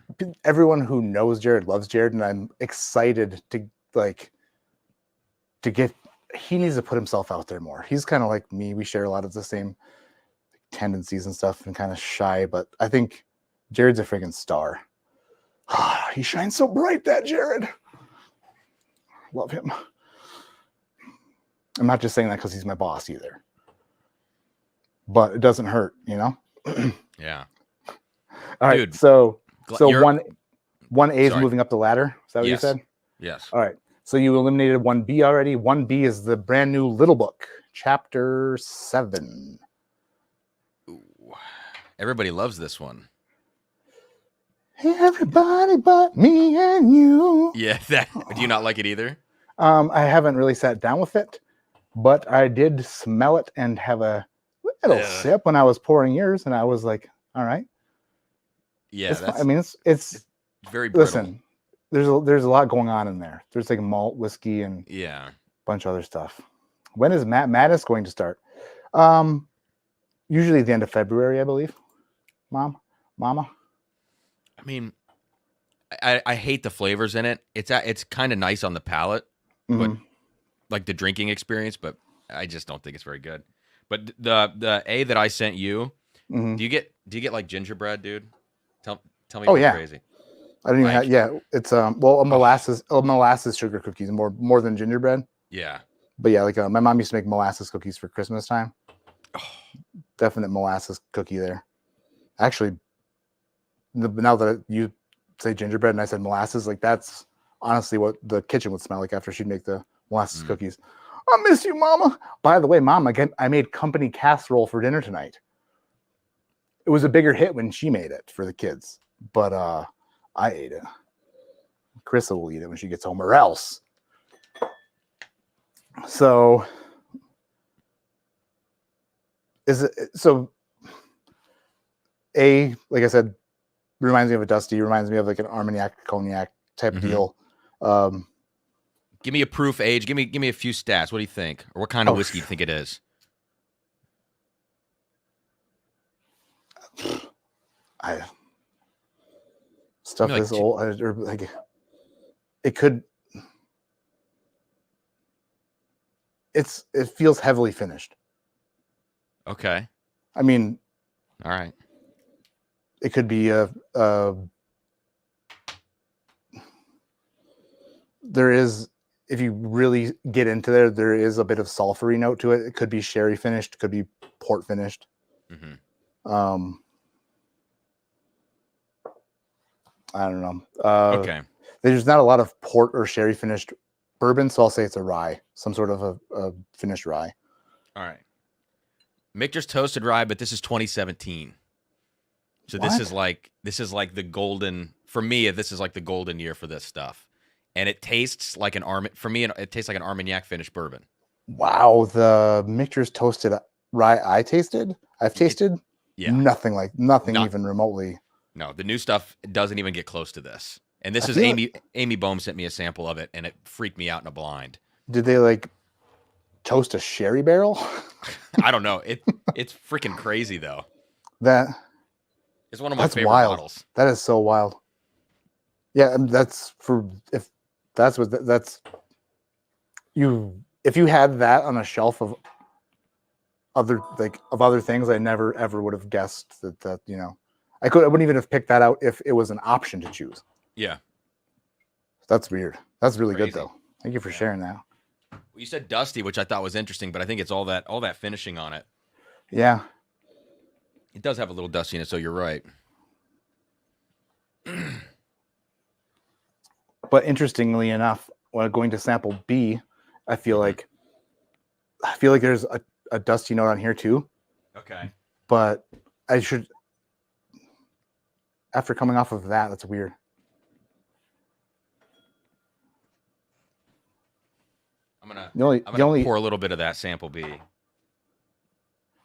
everyone who knows Jared loves Jared, and I'm excited to get. He needs to put himself out there more. He's kind of like me. We share a lot of the same tendencies and stuff, and kind of shy. But I think Jared's a freaking star. He shines so bright, that Jared. Love him. I'm not just saying that because he's my boss either. But it doesn't hurt, you know? Yeah. All right. Dude, So you're- 1A is Sorry. moving up the ladder. Is that what you Yes. said? Yes. All right. So you eliminated 1B already. 1B is the brand new Little Book, Chapter 7. Ooh. Everybody loves this one. Everybody but me and you. Yeah. Do you not like it either? I haven't really sat down with it, but I did smell it and have a little sip when I was pouring yours, and I was like, all right. Yeah. It's very brittle. listen, there's a lot going on in there. There's like malt whiskey and Yeah. a bunch of other stuff. When is Madness going to start? Usually at the end of February, I believe. Mama. I mean, I hate the flavors in it. It's kind of nice on the palate, but like the drinking experience, but I just don't think it's very good. But the A that I sent you, do you get like gingerbread, dude? Tell me if I'm crazy. I don't even have, it's a molasses sugar cookies more than gingerbread. Yeah. But yeah, like my mom used to make molasses cookies for Christmas time. Definite molasses cookie there. Actually, now that you say gingerbread and I said molasses, like that's honestly what the kitchen would smell like after she'd make the molasses cookies. I miss you, Mama. By the way, Mom, again, I made company casserole for dinner tonight. It was a bigger hit when she made it for the kids, but I ate it. Krista will eat it when she gets home, or else. So, like I said, reminds me of a Dusty, reminds me of like an Armagnac cognac type deal. Give me a proof age. Give me a few stats. What do you think? Or what kind of whiskey do you think it is? Stuff like this old, or like it could. It feels heavily finished. Okay. I mean, all right. It could be there is, if you really get into there is a bit of sulfury note to it. It could be sherry finished, could be port finished. I don't know. Okay. There's not a lot of port or sherry finished bourbon, so I'll say it's a rye, some sort of a finished rye. All right. Michter's toasted rye, but this is 2017. So What? this is like the golden, for me, this is like the golden year for this stuff. And it tastes like it tastes like an Armagnac finished bourbon. Wow, the Michter's toasted rye I've tasted nothing even remotely. No, the new stuff doesn't even get close to this. And this is Amy Bohm sent me a sample of it, and it freaked me out in a blind. Did they like toast a sherry barrel? I don't know. It's freaking crazy though. It's one of my favorite bottles. That is so wild. Yeah, if you had that on a shelf of other things, I never ever would have guessed that I wouldn't even have picked that out if it was an option to choose. Yeah. That's weird. That's really Crazy. good though. Thank you for sharing that. You said dusty, which I thought was interesting, but I think it's all that finishing on it. Yeah. It does have a little dustiness, so you're right. But interestingly enough, when going to sample B, I feel like there's a dusty note on here too. Okay. But I should, after coming off of that, that's weird. I'm gonna pour a little bit of that sample B.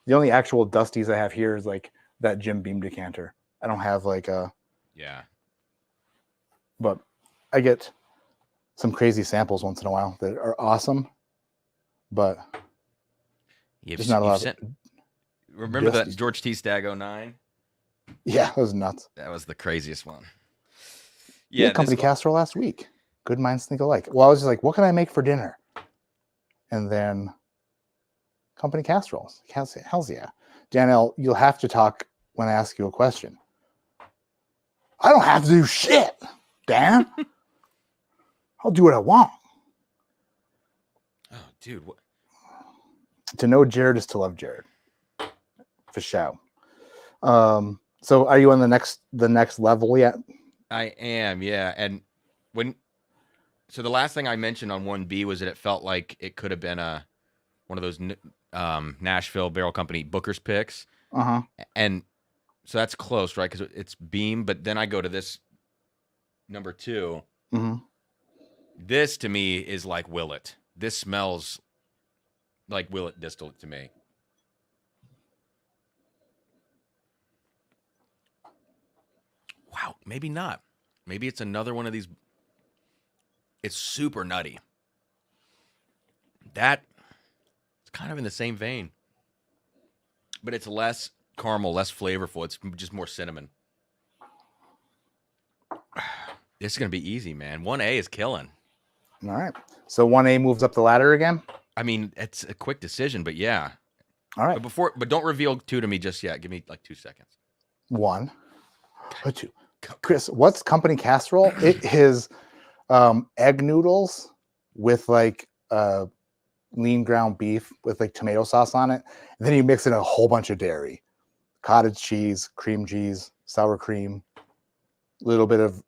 The only actual dusties I have here is like that Jim Beam decanter. I don't have like a but I get some crazy samples once in a while that are awesome, but there's not a lot. Remember that George T. Stagg 09? Yeah, that was nuts. That was the craziest one. Yeah, company casserole last week. Good minds think alike. Well, I was just like, what can I make for dinner? And then company casseroles. Hells yeah. Danielle, you'll have to talk when I ask you a question. I don't have to do shit, Dan. I'll do what I want. Oh, dude. What? To know Jared is to love Jared. For sure. So are you on the next level yet? I am, yeah. And so the last thing I mentioned on 1B was that it felt like it could have been one of those Nashville Barrel Company Booker's picks. Uh-huh. And so that's close, right? Because it's Beam, but then I go to this number 2. Mm-hmm. This to me is like Willet. This smells like Willet distillate to me. Wow, maybe not. Maybe it's another one of these. It's super nutty. It's kind of in the same vein, but it's less caramel, less flavorful. It's just more cinnamon. This is going to be easy, man. 1A is killing. All right. So 1A moves up the ladder again? I mean, it's a quick decision, but yeah. All right. But don't reveal 2 to me just yet. Give me like 2 seconds. 1, 2. Chris, what's company casserole? It is egg noodles with like lean ground beef with like tomato sauce on it. And then you mix in a whole bunch of dairy, cottage cheese, cream cheese, sour cream, a little bit of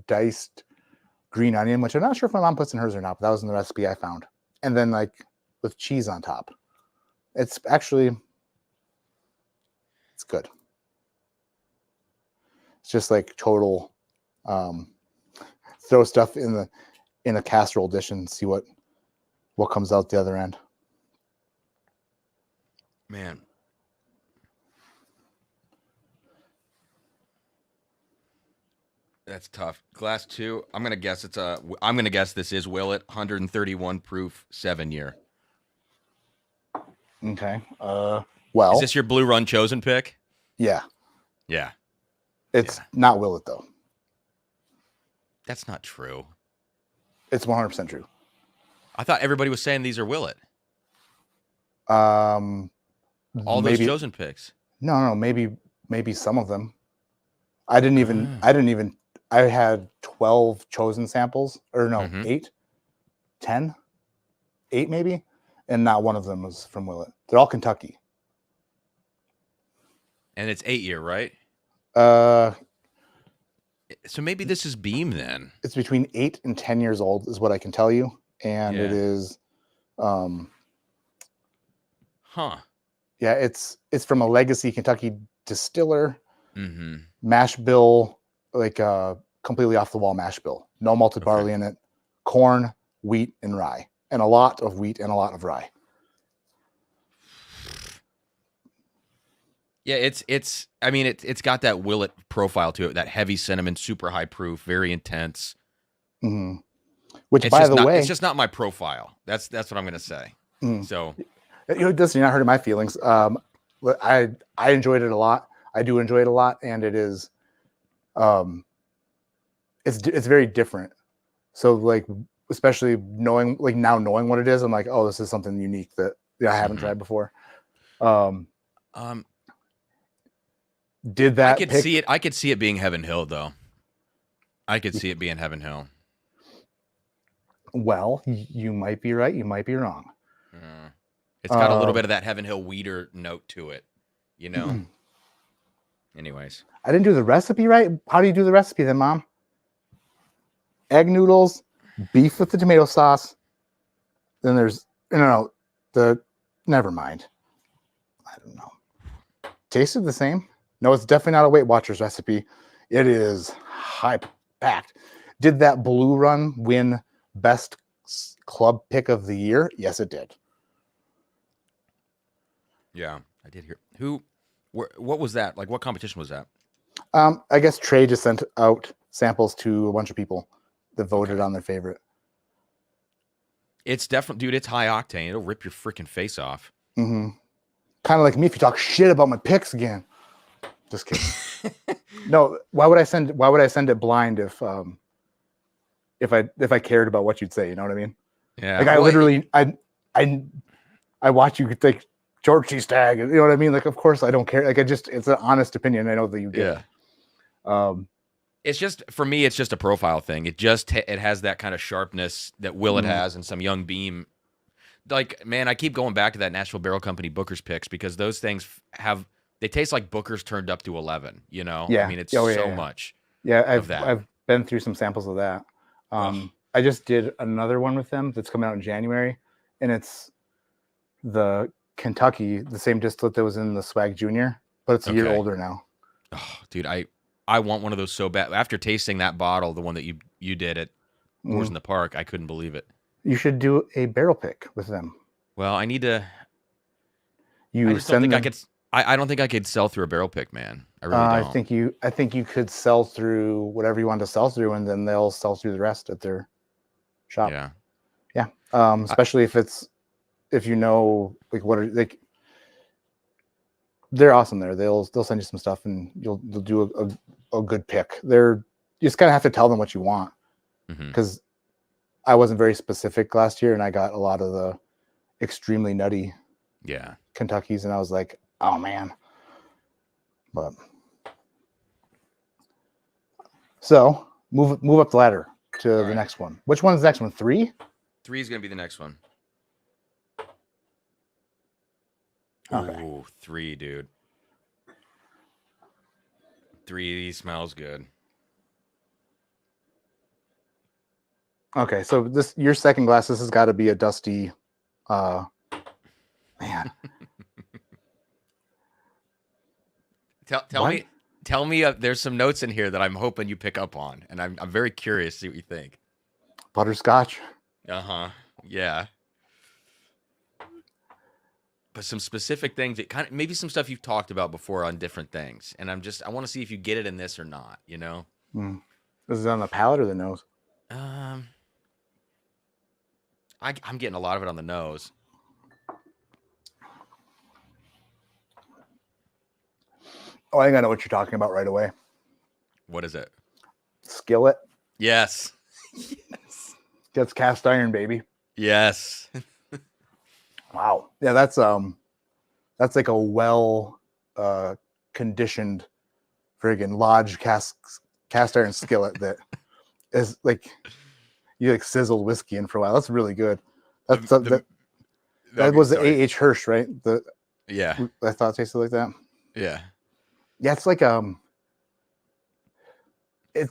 diced green onion, which I'm not sure if my mom puts in hers or not, but that was in the recipe I found. And then like with cheese on top. It's good. It's just like total throw stuff in a casserole dish and see what comes out the other end. Man. That's tough. Glass 2. I'm gonna guess this is Willet 131 proof 7-year. Okay. Well, is this your Blue Run chosen pick? Yeah. Yeah. It's not Willet though. That's not true. It's 100% true. I thought everybody was saying these are Willet. All those chosen picks. No, maybe some of them. I had 12 chosen samples, or no, 8, 10, 8 maybe, and not one of them was from Willet. They're all Kentucky. And it's 8-year, right? So maybe this is Beam then. It's between 8 and 10 years old is what I can tell you. And it is it's from a legacy Kentucky distiller. Mash bill, like completely off the wall mash bill. No malted barley in it. Corn, wheat, and rye. And a lot of wheat and a lot of rye. Yeah, it's got that Willet profile to it, that heavy cinnamon, super high proof, very intense. Mm-hmm. Which, by the way, it's just not my profile. That's what I'm gonna say. So, Dustin, you're not hurting my feelings. I enjoyed it a lot. I do enjoy it a lot, and it is, it's very different. So, like, especially knowing what it is, I'm like, oh, this is something unique that I haven't tried before. Um, Um, did I that could pick see it. I could see it being Heaven Hill, though. I could see it being Heaven Hill. well? You might be right. You might be wrong. It's got a little bit of that Heaven Hill Weeder note to it, you know. Anyways, I didn't do the recipe right. How do you do the recipe then, Mom? Egg noodles, beef with the tomato sauce. Then there's never mind. I don't know. Tasted the same. No, it's definitely not a Weight Watchers recipe. It is high packed. Did that blue run win best club pick of the year? Yes, it did. yeah, I did hear. What was that? Like, what competition was that? I guess Trey just sent out samples to a bunch of people that voted on their favorite. It's definitely, dude. It's high octane. It'll rip your freaking face off. Mm-hmm. Kind of like me if you talk shit about my picks again. Just kidding. No, why would I send it blind if I cared about what you'd say? You know what I mean? Yeah. Like I literally I watch you think George C. Stagg. You know what I mean? Like of course I don't care. Like it's an honest opinion. I know that you get. Yeah. It's just for me. It's just a profile thing. It has that kind of sharpness that Willett has and some young beam. Like, man, I keep going back to that Nashville Barrel Company Booker's picks because those things they taste like Booker's turned up to 11, you know? Yeah. I mean, it's much. Yeah, I've been through some samples of that. I just did another one with them that's coming out in January, and it's the Kentucky, the same distillate that was in the Swag Junior, but it's a year older now. Oh, dude, I want one of those so bad. After tasting that bottle, the one that you did at Wars in the Park, I couldn't believe it. You should do a barrel pick with them. Well, I need to. I just don't think I could. I don't think I could sell through a barrel pick, man. I really don't. I think you could sell through whatever you want to sell through, and then they'll sell through the rest at their shop. Yeah. Especially if you know like what are like. They're awesome there. They'll send you some stuff, and you'll do a good pick. You just kind of have to tell them what you want, because I wasn't very specific last year, and I got a lot of the extremely nutty Kentuckys, and I was like, oh man. But so move up the ladder to the next one. Which one's the next one? 3? 3 is gonna be the next one. Okay. Ooh, 3, dude. 3 smells good. Okay, so your second glass. This has got to be a dusty. Man. Tell me. There's some notes in here that I'm hoping you pick up on, and I'm very curious to see what you think. Butterscotch. Yeah. But some specific things that kind of maybe some stuff you've talked about before on different things, and I want to see if you get it in this or not. You know. This is on the palate or the nose? I'm getting a lot of it on the nose. Oh, I think I know what you're talking about right away. What is it? Skillet. Yes. That's cast iron, baby. Yes. Wow. Yeah, that's like a well conditioned friggin' Lodge cast iron skillet that is like you like sizzled whiskey in for a while. That's really good. That was the A.H. Hirsch, right? I thought it tasted like that. Yeah. Yeah, it's like it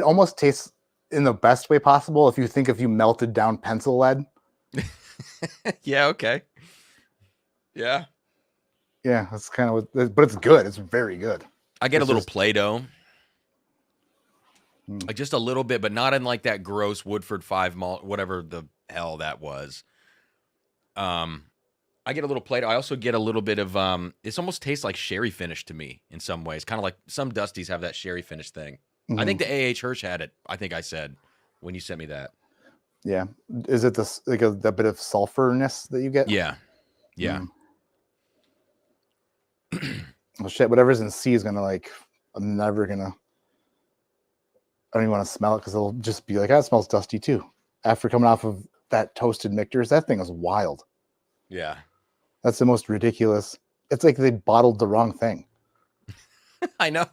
almost tastes in the best way possible if you melted down pencil lead. Yeah, okay. Yeah. Yeah, that's kind of what, but it's good. It's very good. I get a little Play-Doh. Like just a little bit, but not in like that gross Woodford 5 malt, whatever the hell that was. I get a little Play-Doh. I also get a little bit of it almost tastes like sherry finish to me in some ways. Kind of like some Dusties have that sherry finish thing. I think the A.H. Hirsch had it. I think I said when you sent me that. Yeah. Is it this like a bit of sulfurness that you get? Yeah. Well, shit. Whatever's in C is gonna like. I'm never gonna. I don't even want to smell it because it'll just be like, that smells dusty too. After coming off of that toasted Michter's, that thing is wild. Yeah. That's the most ridiculous. It's like they bottled the wrong thing. I know.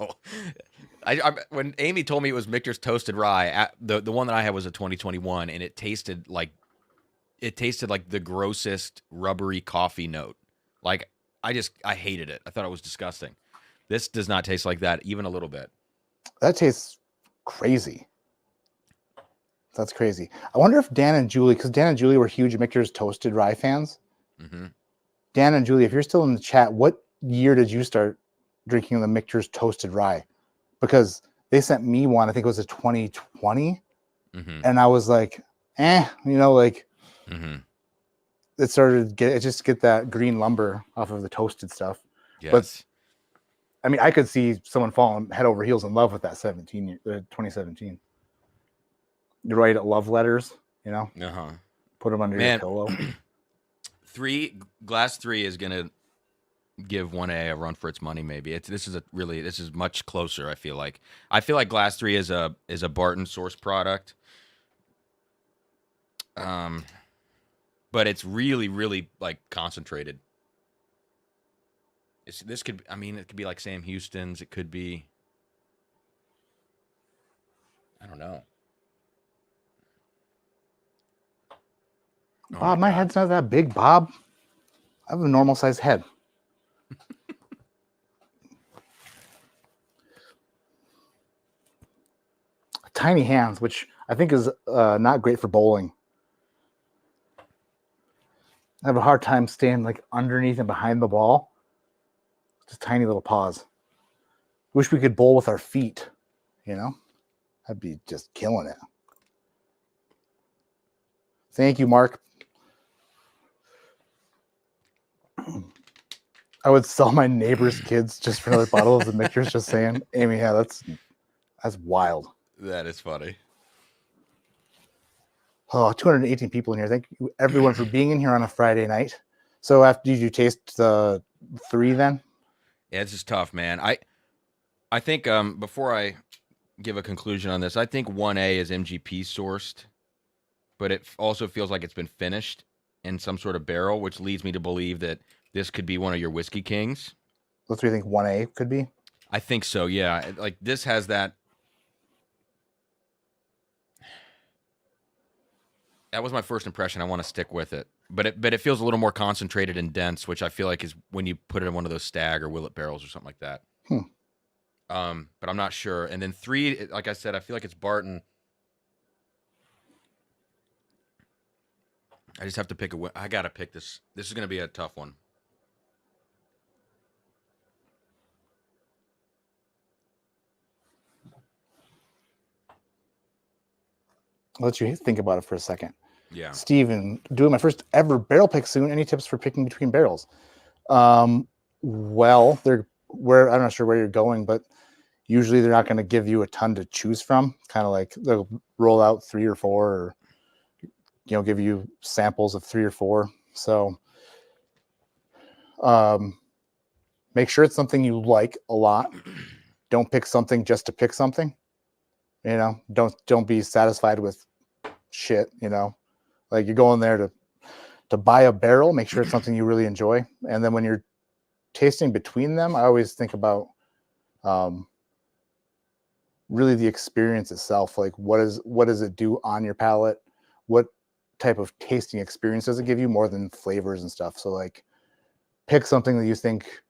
When Amy told me it was Michter's Toasted Rye, the one that I had was a 2021, and it tasted like the grossest rubbery coffee note. Like I hated it. I thought it was disgusting. This does not taste like that even a little bit. That tastes crazy. That's crazy. I wonder if Dan and Julie, because Dan and Julie were huge Michter's Toasted Rye fans. Mm-hmm. Dan and Julie, if you're still in the chat, what year did you start drinking the Michter's Toasted Rye? Because they sent me one, I think it was a 2020. Mm-hmm. And I was like, like mm-hmm. it just get that green lumber off of the toasted stuff. Yes. But I mean, I could see someone falling head over heels in love with that 2017. You write love letters, Uh-huh. Put them under your pillow. Glass 3 is gonna give 1A a run for its money. Maybe this is much closer. I feel like Glass 3 is a Barton source product. But it's really, really like concentrated. It could be like Sam Houston's. It could be, I don't know. Bob, my head's not that big, Bob. I have a normal sized head. Tiny hands, which I think is not great for bowling. I have a hard time staying like underneath and behind the ball. Just tiny little paws. Wish we could bowl with our feet, I'd be just killing it. Thank you, Mark. I would sell my neighbor's kids just for another bottle of the Michter's, just saying. Amy, yeah, that's wild. That is funny. Oh, 218 people in here. Thank you, everyone, for being in here on a Friday night. So did you taste the 3 then? Yeah, it's just tough, man. I think before I give a conclusion on this, I think 1A is MGP sourced, but it also feels like it's been finished in some sort of barrel, which leads me to believe that this could be one of your Whiskey Kings. That's what you think 1A could be? I think so, yeah. Like this has that. That was my first impression. I want to stick with it. But it feels a little more concentrated and dense, which I feel like is when you put it in one of those Stag or Willet barrels or something like that. But I'm not sure. And then 3, like I said, I feel like it's Barton. I just have to pick I got to pick this. This is going to be a tough one. I'll let you think about it for a second. Yeah. Steven, doing my first ever barrel pick soon. Any tips for picking between barrels? Well, I'm not sure where you're going, but usually they're not going to give you a ton to choose from. Kind of like they'll roll out 3 or 4, or give you samples of 3 or 4. So make sure it's something you like a lot. Don't pick something just to pick something. Don't be satisfied with shit. Like you're going there to buy a barrel. Make sure it's something you really enjoy. And then when you're tasting between them, I always think about really the experience itself. Like what does it do on your palate? What type of tasting experience does it give you, more than flavors and stuff? So like pick something that you think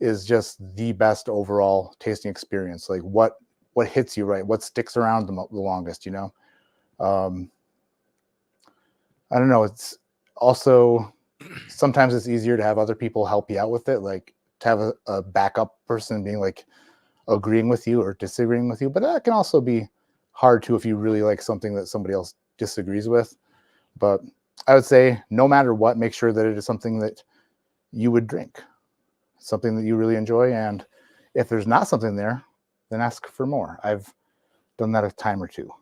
is just the best overall tasting experience. Like what hits you right, what sticks around the longest, I don't know. It's also sometimes it's easier to have other people help you out with it, like to have a backup person being like agreeing with you or disagreeing with you. But that can also be hard too if you really like something that somebody else disagrees with. But I would say no matter what, make sure that it is something that you would drink, something that you really enjoy. And if there's not something there, then ask for more. I've done that a time or 2.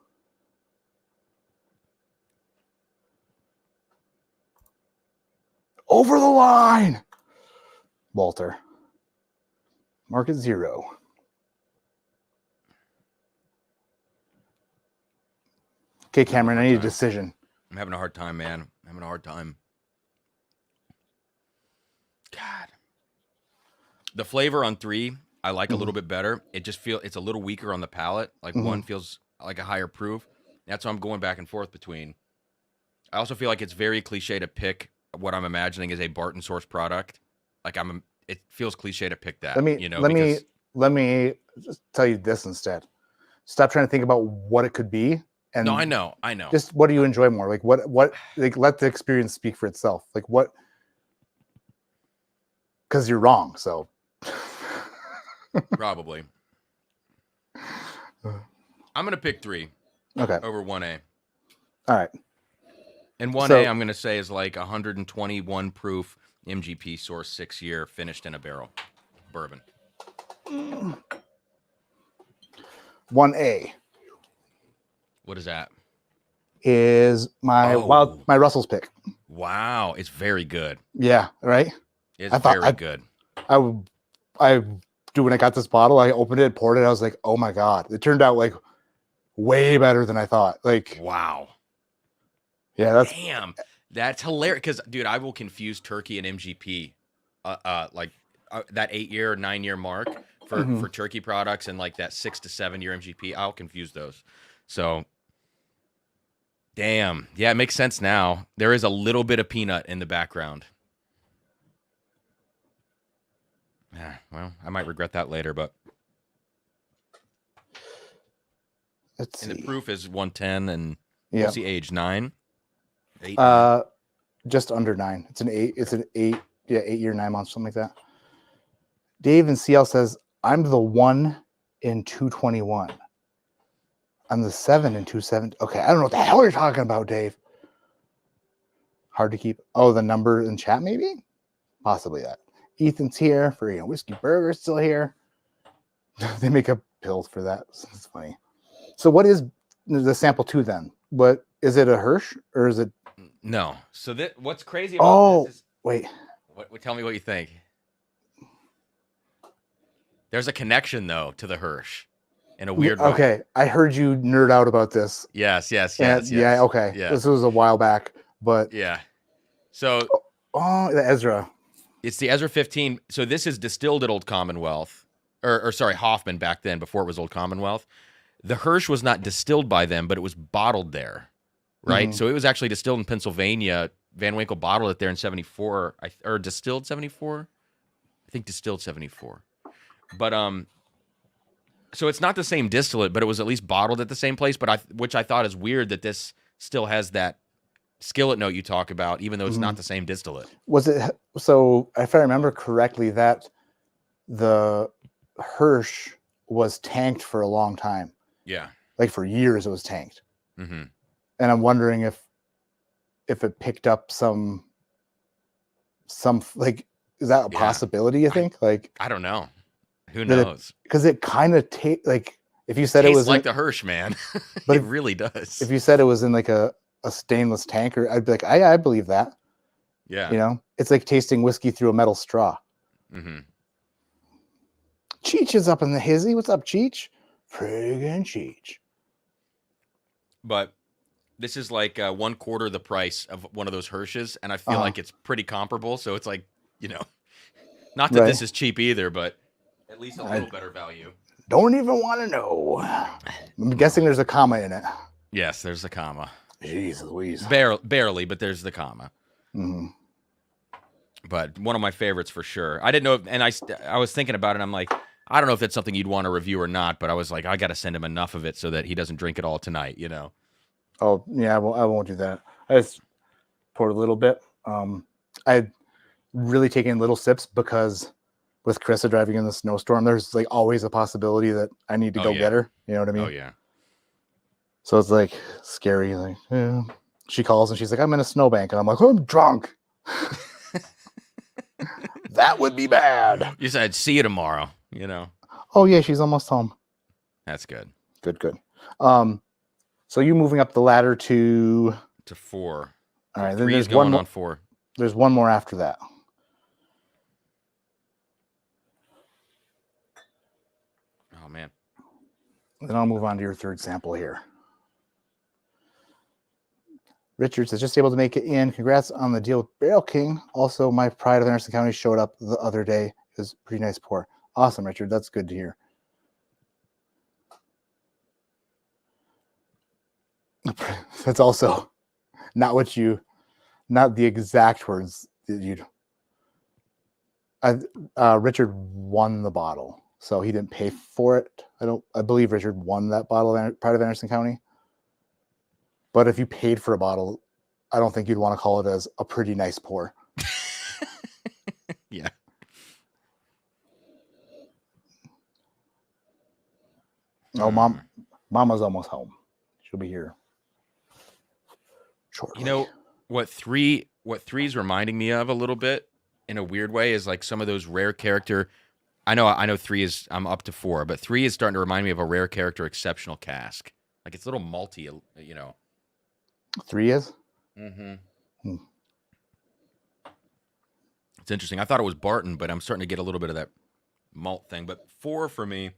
Over the line, Walter. Mark at 0. Okay, Cameron, I need a decision. I'm having a hard time, man. I'm having a hard time. God. The flavor on 3, I like a Mm-hmm. little bit better. It just it's a little weaker on the palate. Like Mm-hmm. 1 feels like a higher proof. That's what I'm going back and forth between. I also feel like it's very cliche to pick what I'm imagining is a Barton source product. Like it feels cliche to pick that, because Let me just tell you this instead. Stop trying to think about what it could be, no, and I know. just what do you enjoy more? Like what like let the experience speak for itself. Like what? Because you're wrong. So Probably. I'm gonna pick 3 okay, over 1A. all right. And 1A, So I'm gonna say is like 121 proof MGP source 6-year finished in a barrel bourbon. 1A What is that? is my Oh, my Russell's pick. wow, it's very good. Yeah, right. It's I thought very good. I I do when I got this bottle, I opened it, poured it. I was like, oh my god! It turned out like way better than I thought. Like, Wow. yeah, That's hilarious. Because, dude, I will confuse turkey and MGP, that 8-year or 9-year mark for turkey products, and like that 6 to 7-year MGP. I'll confuse those. So, damn, yeah, it makes sense now. There is a little bit of peanut in the background. Yeah, well, I might regret that later, but let's see. And the proof is 110, and Yeah. what's the age? 9? 8? 9? Just under 9. It's an 8. It's an 8. Yeah, 8 year, 9 months, something like that. Dave in CL says, I'm the 1 in 221. I'm the 7 in 270. Okay, I don't know what the hell you're talking about, Dave. Hard to keep. Oh, the number in chat, maybe? Possibly that. Ethan's here for Whiskey Burger, still here. They make a pill for that. It's funny. So what is the sample 2 then? What is it, a Hirsch or is it? No. So what's crazy about this is wait. Tell me what you think. There's a connection though to the Hirsch in a weird way. Okay, I heard you nerd out about this. Yes. Yeah, okay. Yeah. This was a while back, but yeah. So the Ezra. It's the Ezra 15. So this is distilled at Old Commonwealth, or sorry, Hoffman back then before it was Old Commonwealth. The Hirsch was not distilled by them, but it was bottled there, right? Mm-hmm. So it was actually distilled in Pennsylvania. Van Winkle bottled it there in 74, or distilled 74. I think distilled 74. But so it's not the same distillate, but it was at least bottled at the same place. But which I thought is weird that this still has that skillet note you talk about, even though it's not the same distillate. Was it so? If I remember correctly, that the Hirsch was tanked for a long time. Yeah, like for years it was tanked. Mm-hmm. And I'm wondering if it picked up some like, is that a possibility? You think? I don't know. Who knows? Because it kind of like if you said Tastes it was like the Hirsch, man. But it really does. If you said it was in like a stainless tanker, I'd be like, I believe that. Yeah. It's like tasting whiskey through a metal straw. Mm-hmm. Cheech is up in the hizzy. What's up, Cheech? Friggin' Cheech. But this is like 1/4 the price of one of those Hirsches, and I feel like it's pretty comparable. So it's like, not that this is cheap either, but at least a little better value. Don't even want to know. I'm guessing there's a comma in it. Yes, there's a comma. Jeez Louise. Barely, but there's the comma. Mm-hmm. But one of my favorites for sure. I didn't know, and I was thinking about it. I'm like, I don't know if that's something you'd want to review or not, but I was like, I got to send him enough of it so that he doesn't drink it all tonight, Oh, yeah, I won't do that. I just poured a little bit. I'd really taken little sips because with Krista driving in the snowstorm, there's like always a possibility that I need to go get her. You know what I mean? Oh, yeah. So it's like scary. Like, yeah. She calls and she's like, I'm in a snowbank. And I'm like, I'm drunk. That would be bad. You said, see you tomorrow, Oh, yeah, she's almost home. That's good. Good. So you moving up the ladder to 4. All right, then 3 there's going one more, on 4. There's one more after that. Oh, man. Then I'll move on to your third sample here. Richard says, just able to make it in. Congrats on the deal with Barrel King. Also, my Pride of Anderson County showed up the other day. It was pretty nice pour. Awesome, Richard. That's good to hear. That's also not the exact words that you'd. Richard won the bottle, so he didn't pay for it. I believe Richard won that bottle of Pride of Anderson County. But if you paid for a bottle, I don't think you'd want to call it as a pretty nice pour. Yeah. Oh, Mama's almost home. She'll be here shortly. You know what three's reminding me of a little bit in a weird way is like some of those rare character. I know three is I'm up to 4, but 3 is starting to remind me of a rare character exceptional cask. Like it's a little malty, you know. 3 is? Mm-hmm. It's interesting. I thought it was Barton, but I'm starting to get a little bit of that malt thing. But 4 for me,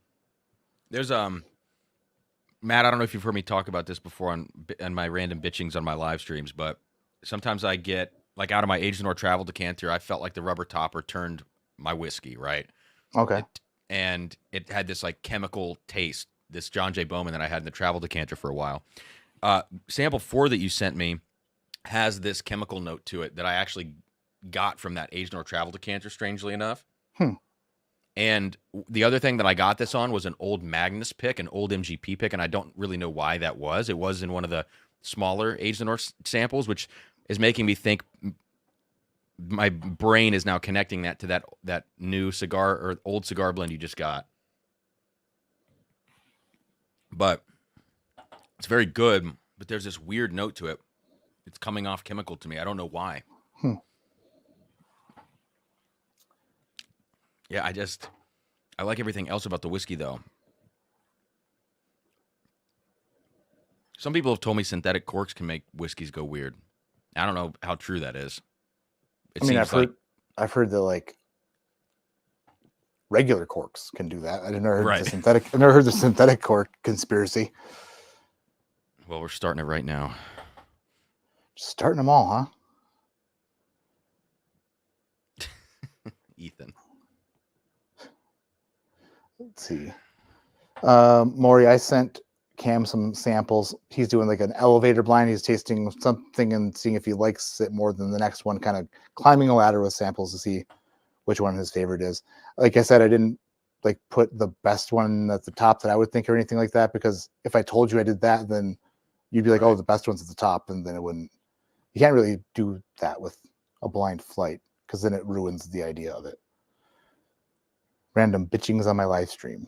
there's Matt, I don't know if you've heard me talk about this before on my random bitchings on my live streams, but sometimes I get, like out of my Age the North travel decanter, I felt like the rubber topper turned my whiskey, right? Okay. And it had this like chemical taste, this John J. Bowman that I had in the travel decanter for a while. Sample 4 that you sent me has this chemical note to it that I actually got from that Age the North travel decanter, strangely enough. And the other thing that I got this on was an old Magnus pick, an old MGP pick, and I don't really know why that was. It was in one of the smaller Age the North samples, which is making me think my brain is now connecting that to that new cigar or old cigar blend you just got. But it's very good, but there's this weird note to it. It's coming off chemical to me. I don't know why. Yeah, I like everything else about the whiskey, though. Some people have told me synthetic corks can make whiskeys go weird. I don't know how true that is. I've heard that like regular corks can do that. I've never heard the synthetic cork conspiracy. Well, we're starting it right now. Just starting them all, huh? Ethan. Let's see. Maury, I sent Cam some samples. He's doing like an elevator blind. He's tasting something and seeing if he likes it more than the next one, kind of climbing a ladder with samples to see which one his favorite is. Like I said, I didn't like put the best one at the top that I would think or anything like that, because if I told you I did that, then you'd be like, oh, the best one's at the top, and then it wouldn't. You can't really do that with a blind flight because then it ruins the idea of it. Random bitchings on my live stream.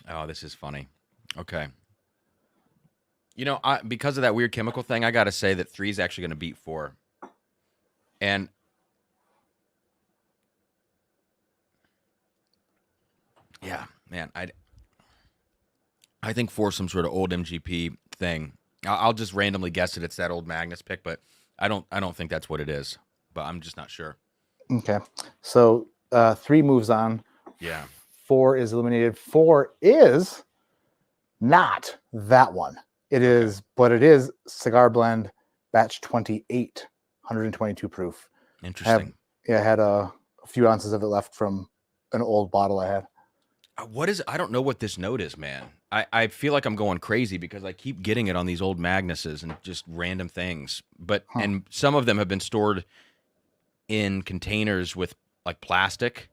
Oh, this is funny. Okay. You know, because of that weird chemical thing, I got to say that 3 is actually going to beat 4. And yeah, man, I think 4 some sort of old MGP thing. I'll just randomly guess it. It's that old Magnus pick, but I don't think that's what it is. But I'm just not sure. Okay, so 3 moves on. Yeah. 4 is eliminated. 4 is not that one. It is, but it is Cigar Blend Batch 28, 122 proof. Interesting. I had a few ounces of it left from an old bottle I had. I don't know what this note is, man. I feel like I'm going crazy because I keep getting it on these old Magnuses and just random things. But and some of them have been stored in containers with like plastic,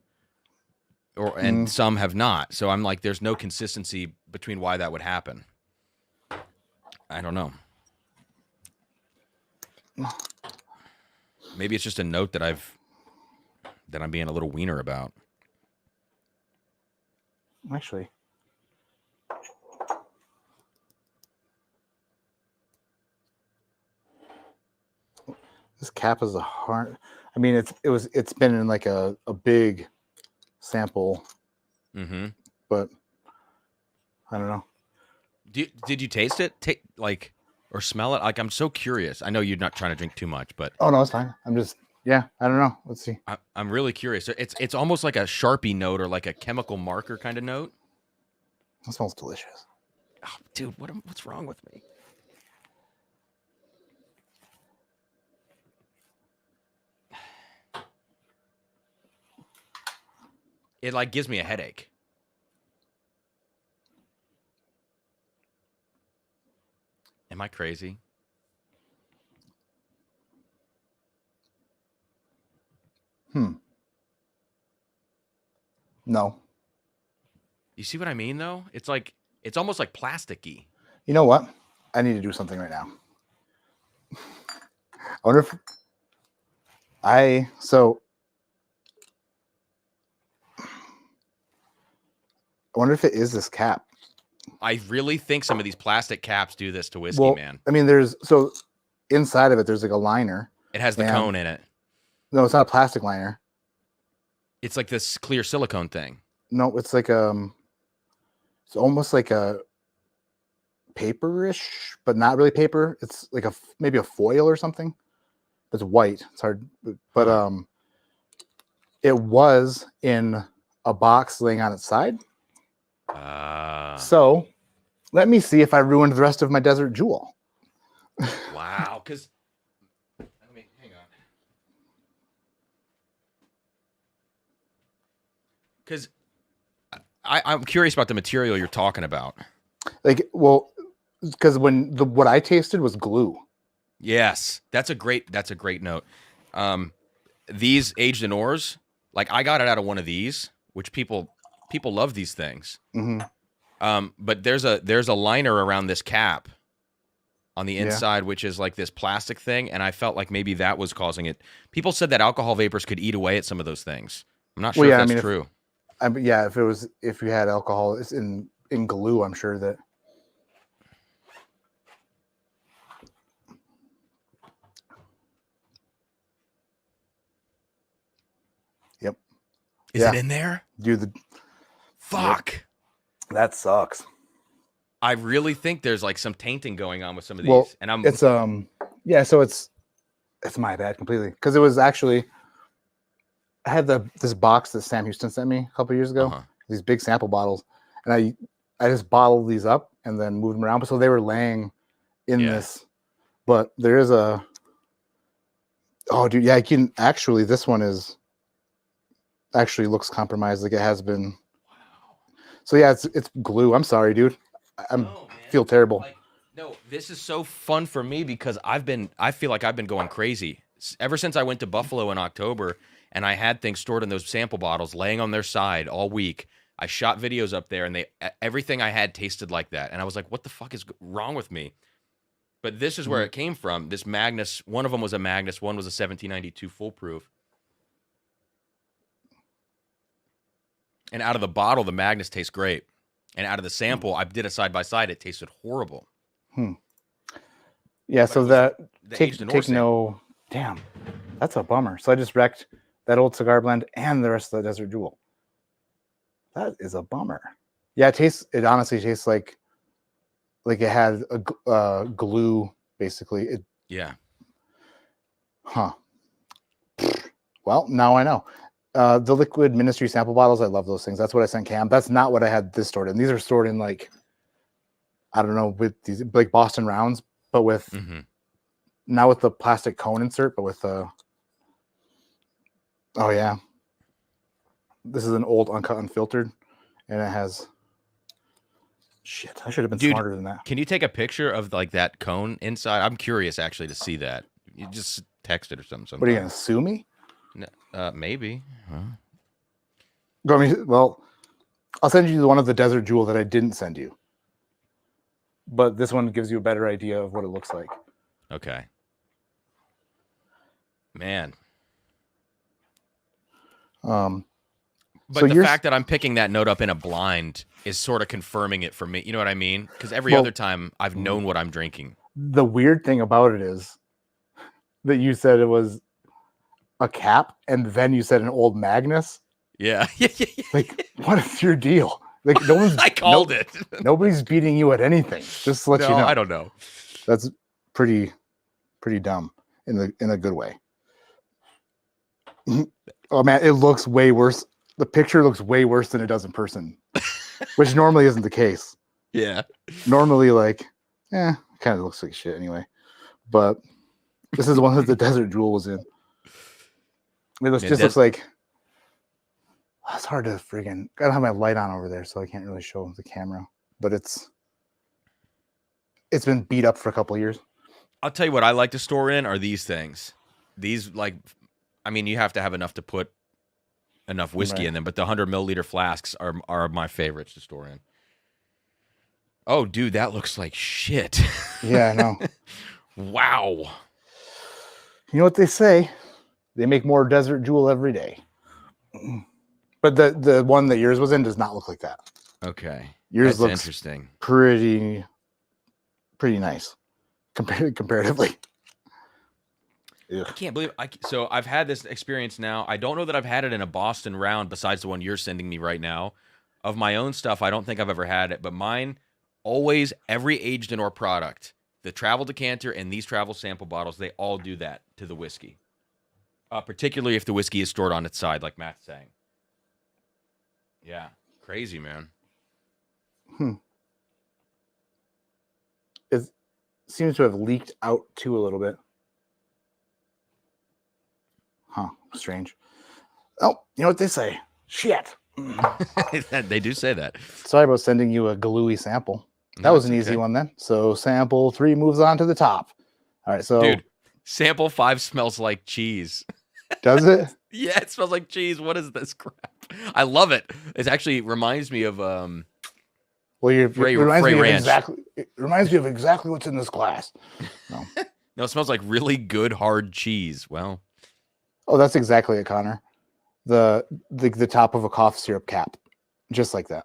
and some have not. So I'm like, there's no consistency between why that would happen. I don't know. Maybe it's just a note that I'm being a little wiener about. Actually, this cap is a hard. I mean, it's been in like a big sample, but I don't know. Did you taste it? Or smell it? Like, I'm so curious. I know you're not trying to drink too much, but oh no, it's fine. I don't know. Let's see. I'm really curious. It's almost like a Sharpie note or like a chemical marker kind of note. It smells delicious. Oh, dude, what's wrong with me? It like gives me a headache. Am I crazy? No. You see what I mean, though? It's like it's almost like plasticky. You know what? I need to do something right now. I wonder if I wonder if it is this cap. I really think some of these plastic caps do this to whiskey, Well, man. I mean, there's so inside of it, there's like a liner. It has the and- cone in it. No, it's not a plastic liner. It's like this clear silicone thing. No, it's like it's almost like a paperish, but not really paper. It's like maybe a foil or something. It's white. It's hard, but it was in a box laying on its side. So let me see if I ruined the rest of my Desert Jewel. Wow, because let me hang on. Because I'm curious about the material you're talking about. Like, well, because what I tasted was glue. Yes, that's a great note. These aged in ores, like I got it out of one of these, which people love these things. Mm-hmm. But there's a liner around this cap on the inside, which is like this plastic thing, and I felt like maybe that was causing it. People said that alcohol vapors could eat away at some of those things. I'm not sure if that's true. If you had alcohol it's in glue, I'm sure that. Yep. Is it in there? Dude, fuck. Yep. That sucks. I really think there's like some tainting going on with some of these, and it's so it's my bad completely because it was actually I had this box that Sam Houston sent me a couple years ago, these big sample bottles, and I just bottled these up and then moved them around, so they were laying in this. But there is I can actually this one is actually looks compromised like it has been. So yeah, it's glue. I'm sorry, dude. I feel terrible. No, this is so fun for me because I feel like I've been going crazy ever since I went to Buffalo in October and I had things stored in those sample bottles laying on their side all week. I shot videos up there and everything I had tasted like that. And I was like, what the fuck is wrong with me? But this is where it came from. This Magnus, one of them was a Magnus, one was a 1792 full proof. And out of the bottle, the Magnus tastes great. And out of the sample, I did a side-by-side. It tasted horrible. Yeah, but so take no... Damn, that's a bummer. So I just wrecked that old cigar blend and the rest of the Desert Jewel. That is a bummer. Yeah, it honestly tastes like it had a glue, basically. Well, now I know. The Liquid Ministry sample bottles, I love those things. That's what I sent Cam. That's not what I had this stored in. These are stored in like, I don't know, with these like Boston rounds, but with not with the plastic cone insert, but with oh yeah. This is an old uncut unfiltered, and it has shit. I should have been smarter than that. Can you take a picture of like that cone inside? I'm curious actually to see that. You just text it or something. What are you gonna sue me? No, maybe. Well, I'll send you one of the Desert Jewel that I didn't send you. But this one gives you a better idea of what it looks like. Okay. Man. But so the fact that I'm picking that note up in a blind is sort of confirming it for me. You know what I mean? Because every other time I've known what I'm drinking. The weird thing about it is that you said it was a cap, and then you said an old Magnus. Yeah. Like, what is your deal? Like, no one's. I called it. Nobody's beating you at anything. Just to let you know. I don't know. That's pretty dumb in a good way. Oh man, it looks way worse. The picture looks way worse than it does in person, which normally isn't the case. Yeah. Normally, like, it kind of looks like shit anyway. But this is the one that the Desert Jewel was in. It just looks like. It's hard to friggin'. I don't have my light on over there, so I can't really show the camera. But it's been beat up for a couple of years. I'll tell you what I like to store in are these things. These, like, I mean, you have to have enough to put enough whiskey in them, but the 100 milliliter flasks are my favorites to store in. Oh, dude, that looks like shit. Yeah, I know. Wow. You know what they say? They make more Desert Jewel every day. But the one that yours was in does not look like that. Okay. Yours looks interesting. Pretty nice comparatively. Ugh. I can't believe so I've had this experience now. I don't know that I've had it in a Boston round besides the one you're sending me right now. Of my own stuff, I don't think I've ever had it, but mine always, every aged in or product, the travel decanter and these travel sample bottles, they all do that to the whiskey. Particularly if the whiskey is stored on its side, like Matt's saying. Yeah, crazy, man. It seems to have leaked out too a little bit. Huh, strange. Oh, you know what they say? Shit. They do say that. Sorry about sending you a gluey sample. That was an easy one then. So sample 3 moves on to the top. All right, so dude, sample 5 smells like cheese. Does it? Yeah, it smells like cheese. What is this crap? I love it. It actually reminds me of well, it reminds me of exactly what's in this glass. No. No, it smells like really good hard cheese. Well, oh, that's exactly it, Connor. The top of a cough syrup cap, just like that.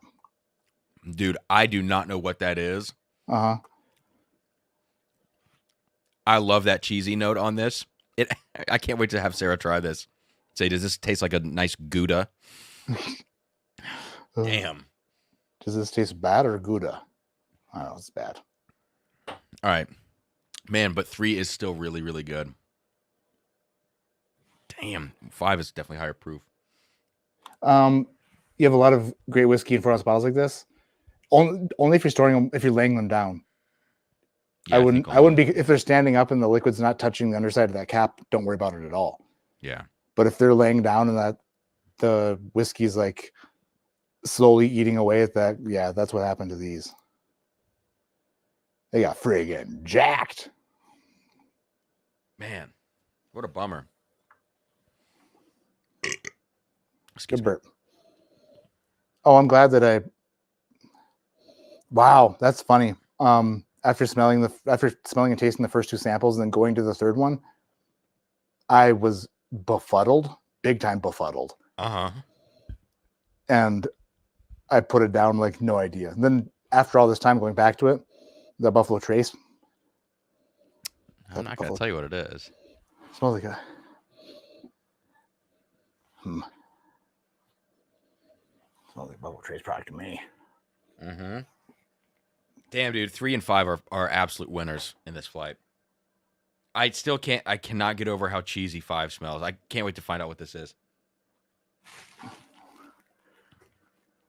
Dude, I do not know what that is. Uh-huh. I love that cheesy note on this. I can't wait to have Sarah try this. Say, does this taste like a nice Gouda? Damn. Does this taste bad or Gouda? I don't know, it's bad. All right. Man, but 3 is still really, really good. Damn. 5 is definitely higher proof. You have a lot of great whiskey in 4-ounce bottles like this. Only if you're storing them, if you're laying them down. Yeah, I wouldn't be, if they're standing up and the liquid's not touching the underside of that cap, don't worry about it at all. Yeah. But if they're laying down and that the whiskey's like slowly eating away at that, yeah, that's what happened to these. They got friggin' jacked. Man, what a bummer. Good burp. Oh, I'm glad that wow, that's funny. After smelling and tasting the first 2 samples and then going to the third one, I was befuddled, big time befuddled. Uh-huh. And I put it down like no idea. And then after all this time going back to it, the Buffalo Trace. I'm not going to tell you what it is. Smells like a smells like Buffalo Trace product to me. Mm-hmm. Damn, dude, 3 and 5 are absolute winners in this flight. I cannot get over how cheesy 5 smells. I can't wait to find out what this is.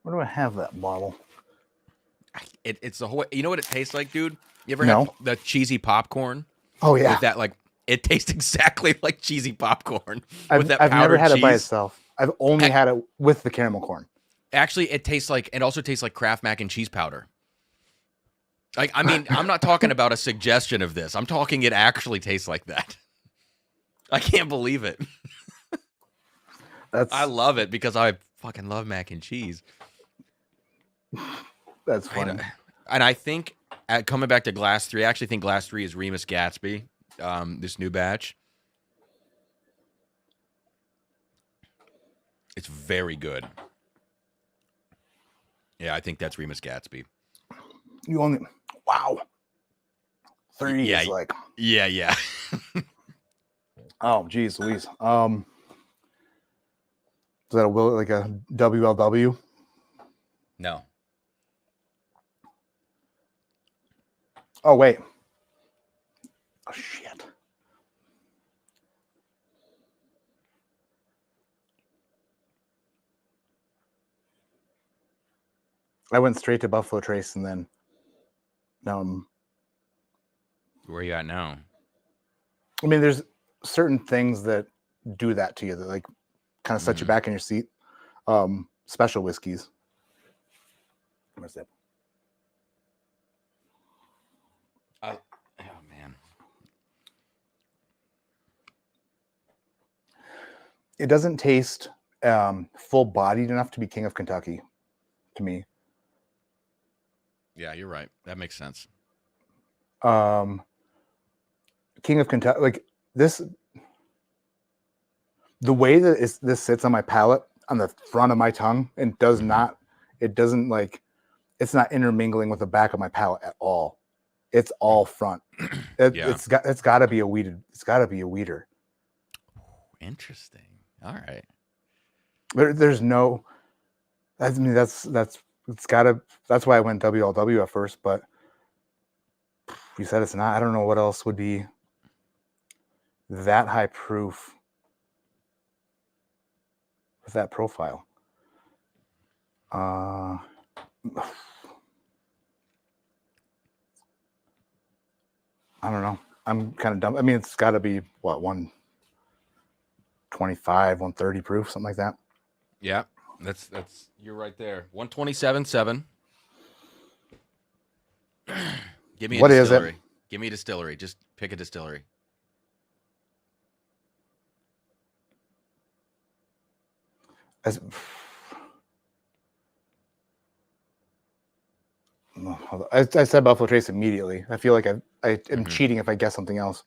Where do I have that bottle? It's the whole, you know what it tastes like, dude? You ever had the cheesy popcorn? Oh, yeah. With that, like, it tastes exactly like cheesy popcorn. I've never had it by itself. I've only had it with the caramel corn. Actually, it also tastes like Kraft mac and cheese powder. Like, I mean, I'm not talking about a suggestion of this. I'm talking it actually tastes like that. I can't believe it. I love it because I fucking love mac and cheese. That's funny. And I think, coming back to Glass 3, I actually think Glass 3 is Remus Gatsby, this new batch. It's very good. Yeah, I think that's Remus Gatsby. Wow. 3 is like... Yeah. Oh, geez, Louise. Is that a WLW? No. Oh, wait. Oh, shit. I went straight to Buffalo Trace and then Um, Where are you at now? I mean, there's certain things that do that to you that like kind of set you back in your seat. Special whiskeys. Where's that? Oh man. It doesn't taste full-bodied enough to be King of Kentucky to me. Yeah, you're right. That makes sense. King of Kentucky, like this, the way that this sits on my palate, on the front of my tongue, and it doesn't like, it's not intermingling with the back of my palate at all. It's all front. It's got to be a weeded. It's got to be a weeder. Interesting. All right. There's no. I mean, that's it's got to. That's why I went WLW at first, but you said it's not. I don't know what else would be that high proof with that profile. I don't know. I'm kind of dumb. I mean, it's got to be what, 125, 130 proof, something like that. Yeah, that's you're right there. 127.7. Give me a What is distillery. it? Give me a distillery. Just pick a distillery. I said Buffalo Trace immediately. I feel like I am cheating if I guess something else.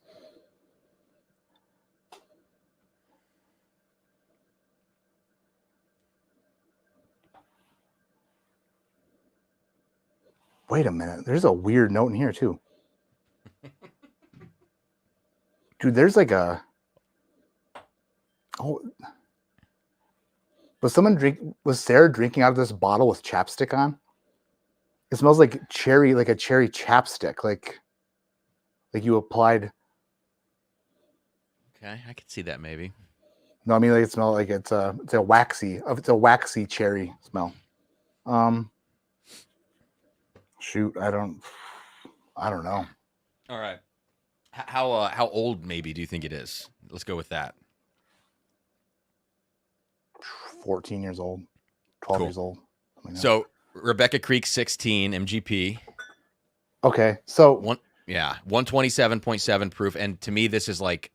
Wait a minute. There's a weird note in here too. Dude, there's like a... Oh... Was Sarah drinking out of this bottle with chapstick on? It smells like cherry, like a cherry chapstick, like you applied. Okay, I could see that maybe. No, I mean like it smells like it's a waxy cherry smell. Shoot, I don't know. All right. How old maybe do you think it is? Let's go with that. 14 years old, 12 years old. So Rebecca Creek 16 MGP. Okay, so 127.7 proof, and to me this is like,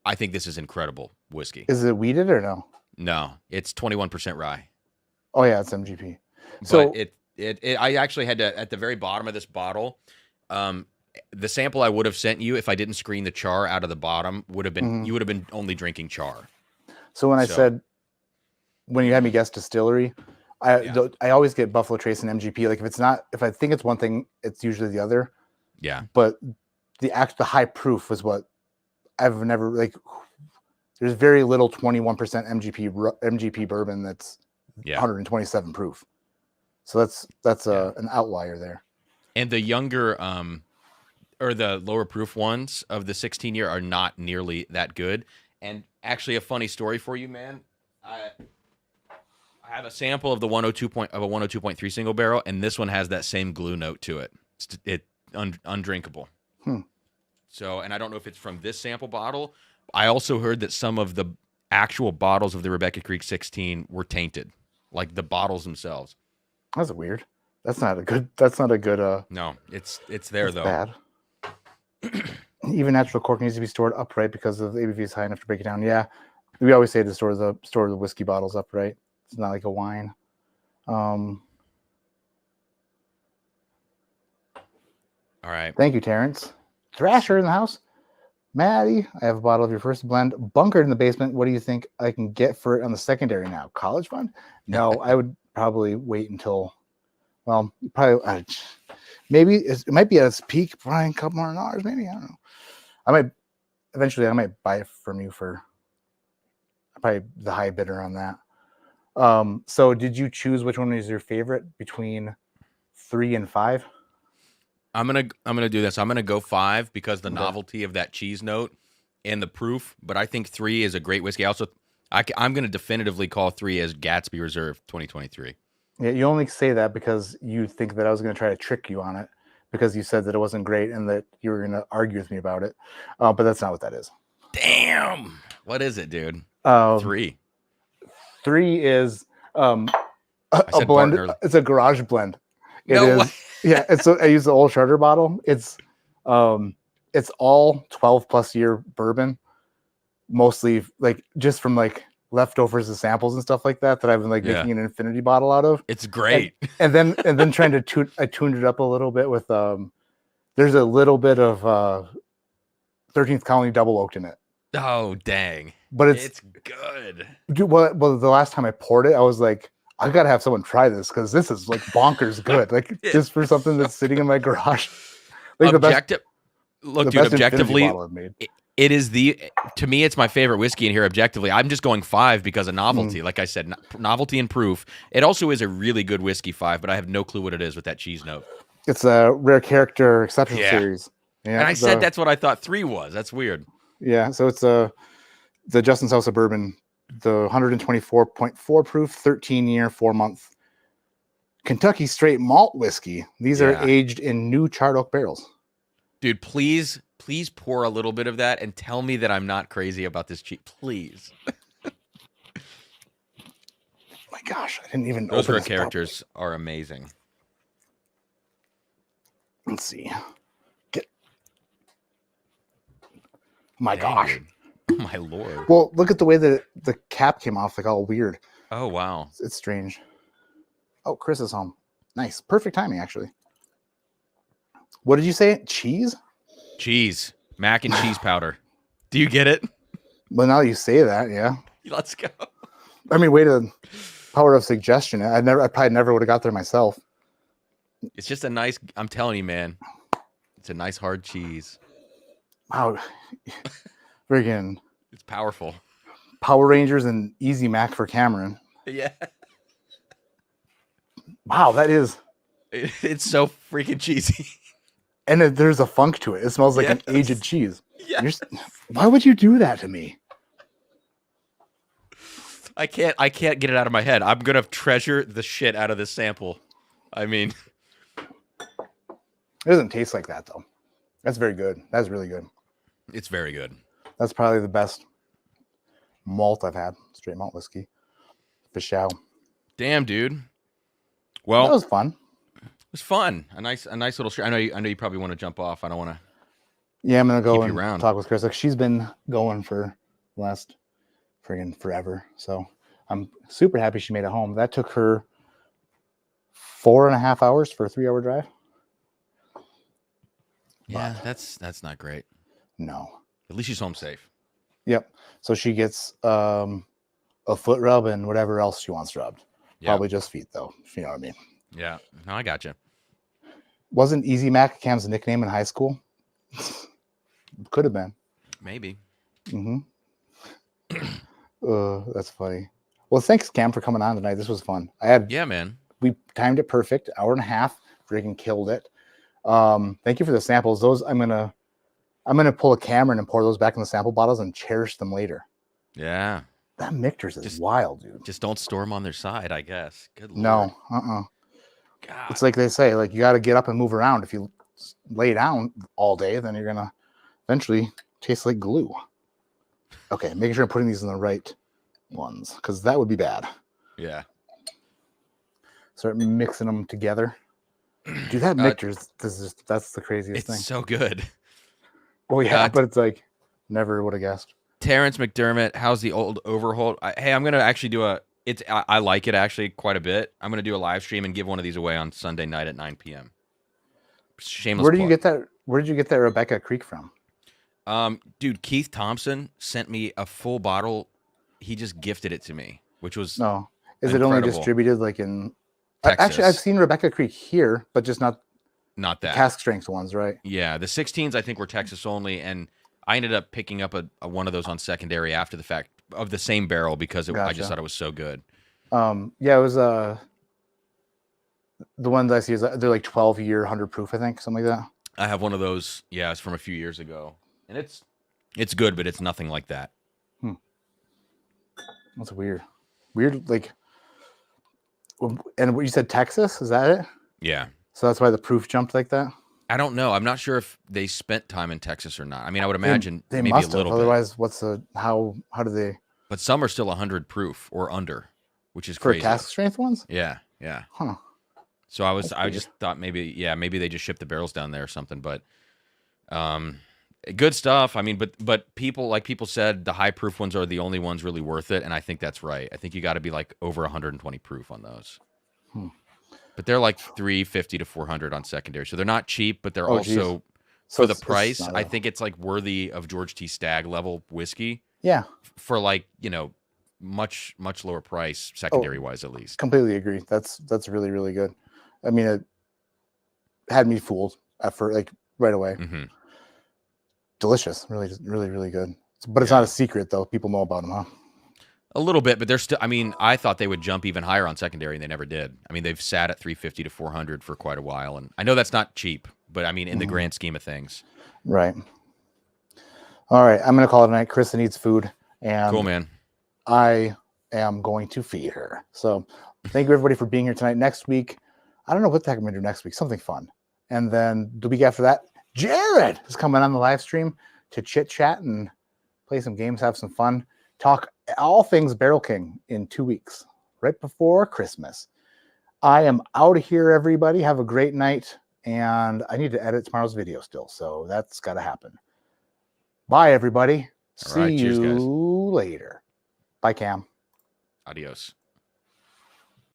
I think this is incredible whiskey. Is it weeded or no? No, it's 21% rye. Oh yeah, it's MGP. So I actually had to, at the very bottom of this bottle, the sample I would have sent you if I didn't screen the char out of the bottom would have been you would have been only drinking char. So when I said, when you had me guess distillery, I always get Buffalo Trace and MGP. Like if I think it's one thing, it's usually the other. Yeah. But the high proof was what I've never like. There's very little 21% MGP bourbon that's 127 proof. So that's an outlier there. And the younger or the lower proof ones of the 16-year are not nearly that good. And actually, a funny story for you, man. I have a sample of the 102.3 single barrel, and this one has that same glue note to it. It's undrinkable. So, and I don't know if it's from this sample bottle. I also heard that some of the actual bottles of the Rebecca Creek 16 were tainted, like the bottles themselves. That's weird. That's not a good. No, it's there though. Bad. Even natural cork needs to be stored upright because the ABV is high enough to break it down. Yeah, we always say to store the whiskey bottles upright. It's not like a wine. All right. Thank you, Terrence. Thrasher in the house. Maddie, I have a bottle of your first blend bunkered in the basement. What do you think I can get for it on the secondary now? College fund? No, I would probably wait until, well, probably maybe it might be at its peak, probably a couple more dollars, maybe. I don't know. I might buy it from you for probably the high bidder on that. So did you choose which one is your favorite between 3 and 5? I'm gonna do this. I'm gonna go 5 because the novelty of that cheese note and the proof. But I think 3 is a great whiskey. Also, I'm gonna definitively call 3 as Gatsby Reserve 2023. Yeah, you only say that because you think that I was going to try to trick you on it. because you said that it wasn't great and that you were going to argue with me about it. But that's not what that is. Damn. What is it, dude? 3. 3 is I a said blend. Barton early. It's a garage blend. No It way. is. Yeah. It's. I use the old charter bottle. It's all 12+ year bourbon, mostly like just from like leftovers of samples and stuff like that I've been like Yeah. making an infinity bottle out of. It's great. And then trying to I tuned it up a little bit with there's a little bit of 13th Colony double oaked in it. Oh, dang. But It's good. dude, well, the last time I poured it, I was like, I gotta have someone try this because this is like bonkers good. Like just for something that's sitting in my garage. Like Look, dude, objectively, bottle I've made. it is to me, it's my favorite whiskey in here. Objectively, I'm just going 5 because of novelty. Like I said, novelty and proof. It also is a really good whiskey 5, but I have no clue what it is with that cheese note. It's a rare character exceptional series. Yeah, and I said that's what I thought 3 was. That's weird. Yeah, so it's the Justin's House of Bourbon, the 124.4 proof, 13-year, 4-month Kentucky straight malt whiskey. These are aged in new charred oak barrels. Dude, please pour a little bit of that and tell me that I'm not crazy about this cheap. Please. My gosh, I didn't even Those open rare this characters are amazing. Let's see. My gosh. Dude. Oh, my Lord. Well, look at the way that the cap came off, like all weird. Oh, wow. It's strange. Oh, Chris is home. Nice. Perfect timing, actually. What did you say? Cheese? Cheese. Mac and cheese powder. Do you get it? Well, now you say that, yeah. Let's go. I mean, way to power of suggestion. I probably never would have got there myself. It's just a nice, I'm telling you, man. It's a nice hard cheese. Wow. Friggin' It's powerful. Power Rangers and Easy Mac for Cameron. Yeah. Wow, that is. It's so freaking cheesy. And there's a funk to it. It smells like an aged cheese. Yeah. Why would you do that to me? I can't get it out of my head. I'm gonna treasure the shit out of this sample. I mean, it doesn't taste like that though. That's very good. That's really good. It's very good. That's probably the best malt I've had. Straight malt whiskey. For sure. Damn, dude. Well, that was fun. It was fun. A nice little. I know you probably want to jump off. I don't want to. Yeah, I'm gonna go and around. talk with Chris. Like she's been going for the last friggin' forever. So I'm super happy she made it home. That took her 4.5 hours for a 3-hour drive. Yeah, that's not great. No. At least she's home safe. Yep. So she gets a foot rub and whatever else she wants rubbed. Yeah. Probably just feet though, if you know what I mean. Yeah. No, I got you. Wasn't Easy Mac Cam's nickname in high school? Could have been. Maybe. Mm-hmm. That's funny. Well, thanks, Cam, for coming on tonight. This was fun. Yeah, man. We timed it perfect. 1.5 hours. Freaking killed it. Thank you for the samples. Those I'm gonna pull a Cameron and pour those back in the sample bottles and cherish them later. Yeah. That Michter's is wild, dude. Just don't store them on their side, I guess. Good Lord. No. God. It's like they say, like you got to get up and move around. If you lay down all day, then you're gonna eventually taste like glue. Okay, making sure I'm putting these in the right ones because that would be bad. Yeah. Start mixing them together. Dude, that Michter's that's the craziest thing. It's so good. Well, yeah, but it's like never would have guessed. Terrence McDermott, how's the old Overholt? Hey, I'm gonna actually do I like it actually quite a bit. I'm gonna do a live stream and give one of these away on Sunday night at 9 p.m. Shameless. Where did you get that? Where did you get that Rebecca Creek from? Dude, Keith Thompson sent me a full bottle. He just gifted it to me, which was Is incredible. It only distributed like in Texas? Actually, I've seen Rebecca Creek here, but just not that cask strength ones, right? Yeah, the 16s I think were Texas only, and I ended up picking up a one of those on secondary after the fact of the same barrel because I just thought it was so good. Yeah, it was the ones I see is they're like 12-year 100 proof, I think, something like that. I have one of those. Yeah, it's from a few years ago, and it's good, but it's nothing like that. That's weird. Like, and what you said, Texas, is that it? Yeah. So that's why the proof jumped like that. I don't know. I'm not sure if they spent time in Texas or not. I mean, I would imagine They maybe a must have. little bit, Otherwise, what's the how do they but some are still 100 proof or under, which is for crazy. cask strength ones? Yeah, yeah. Huh. So That's I weird. just thought maybe, yeah, maybe they just shipped the barrels down there or something. But good stuff. I mean, but people said the high proof ones are the only ones really worth it, and I think that's right. I think you got to be like over 120 proof on those. But they're like 350 to 400 on secondary, so they're not cheap, but they're Oh, also geez. So for the it's price. not I a- think it's like worthy of George T. Stagg level whiskey Yeah. for like much lower price secondary wise at least. Completely agree. That's really, really good. I mean, it had me fooled at first, like right away. Hmm. Delicious. Really, really, really good. But it's Yeah. not a secret though. People know about them, huh? A little bit, but they're still. I mean, I thought they would jump even higher on secondary, and they never did. I mean, they've sat at 350 to 400 for quite a while, and I know that's not cheap, but I mean, in the grand scheme of things. Right. All right. I'm gonna call it a night. Krista needs food, and Cool, man. I am going to feed her. So thank you everybody for being here tonight. Next week, I don't know what the heck I'm gonna do next week. Something fun. And then the week after that, Jared is coming on the live stream to chit chat and play some games, have some fun, talk all things Barrel King in 2 weeks, right before Christmas. I am out of here, everybody. Have a great night. And I need to edit tomorrow's video still, so that's got to happen. Bye, everybody. All right, See cheers, you guys. later. Bye, Cam. Adios.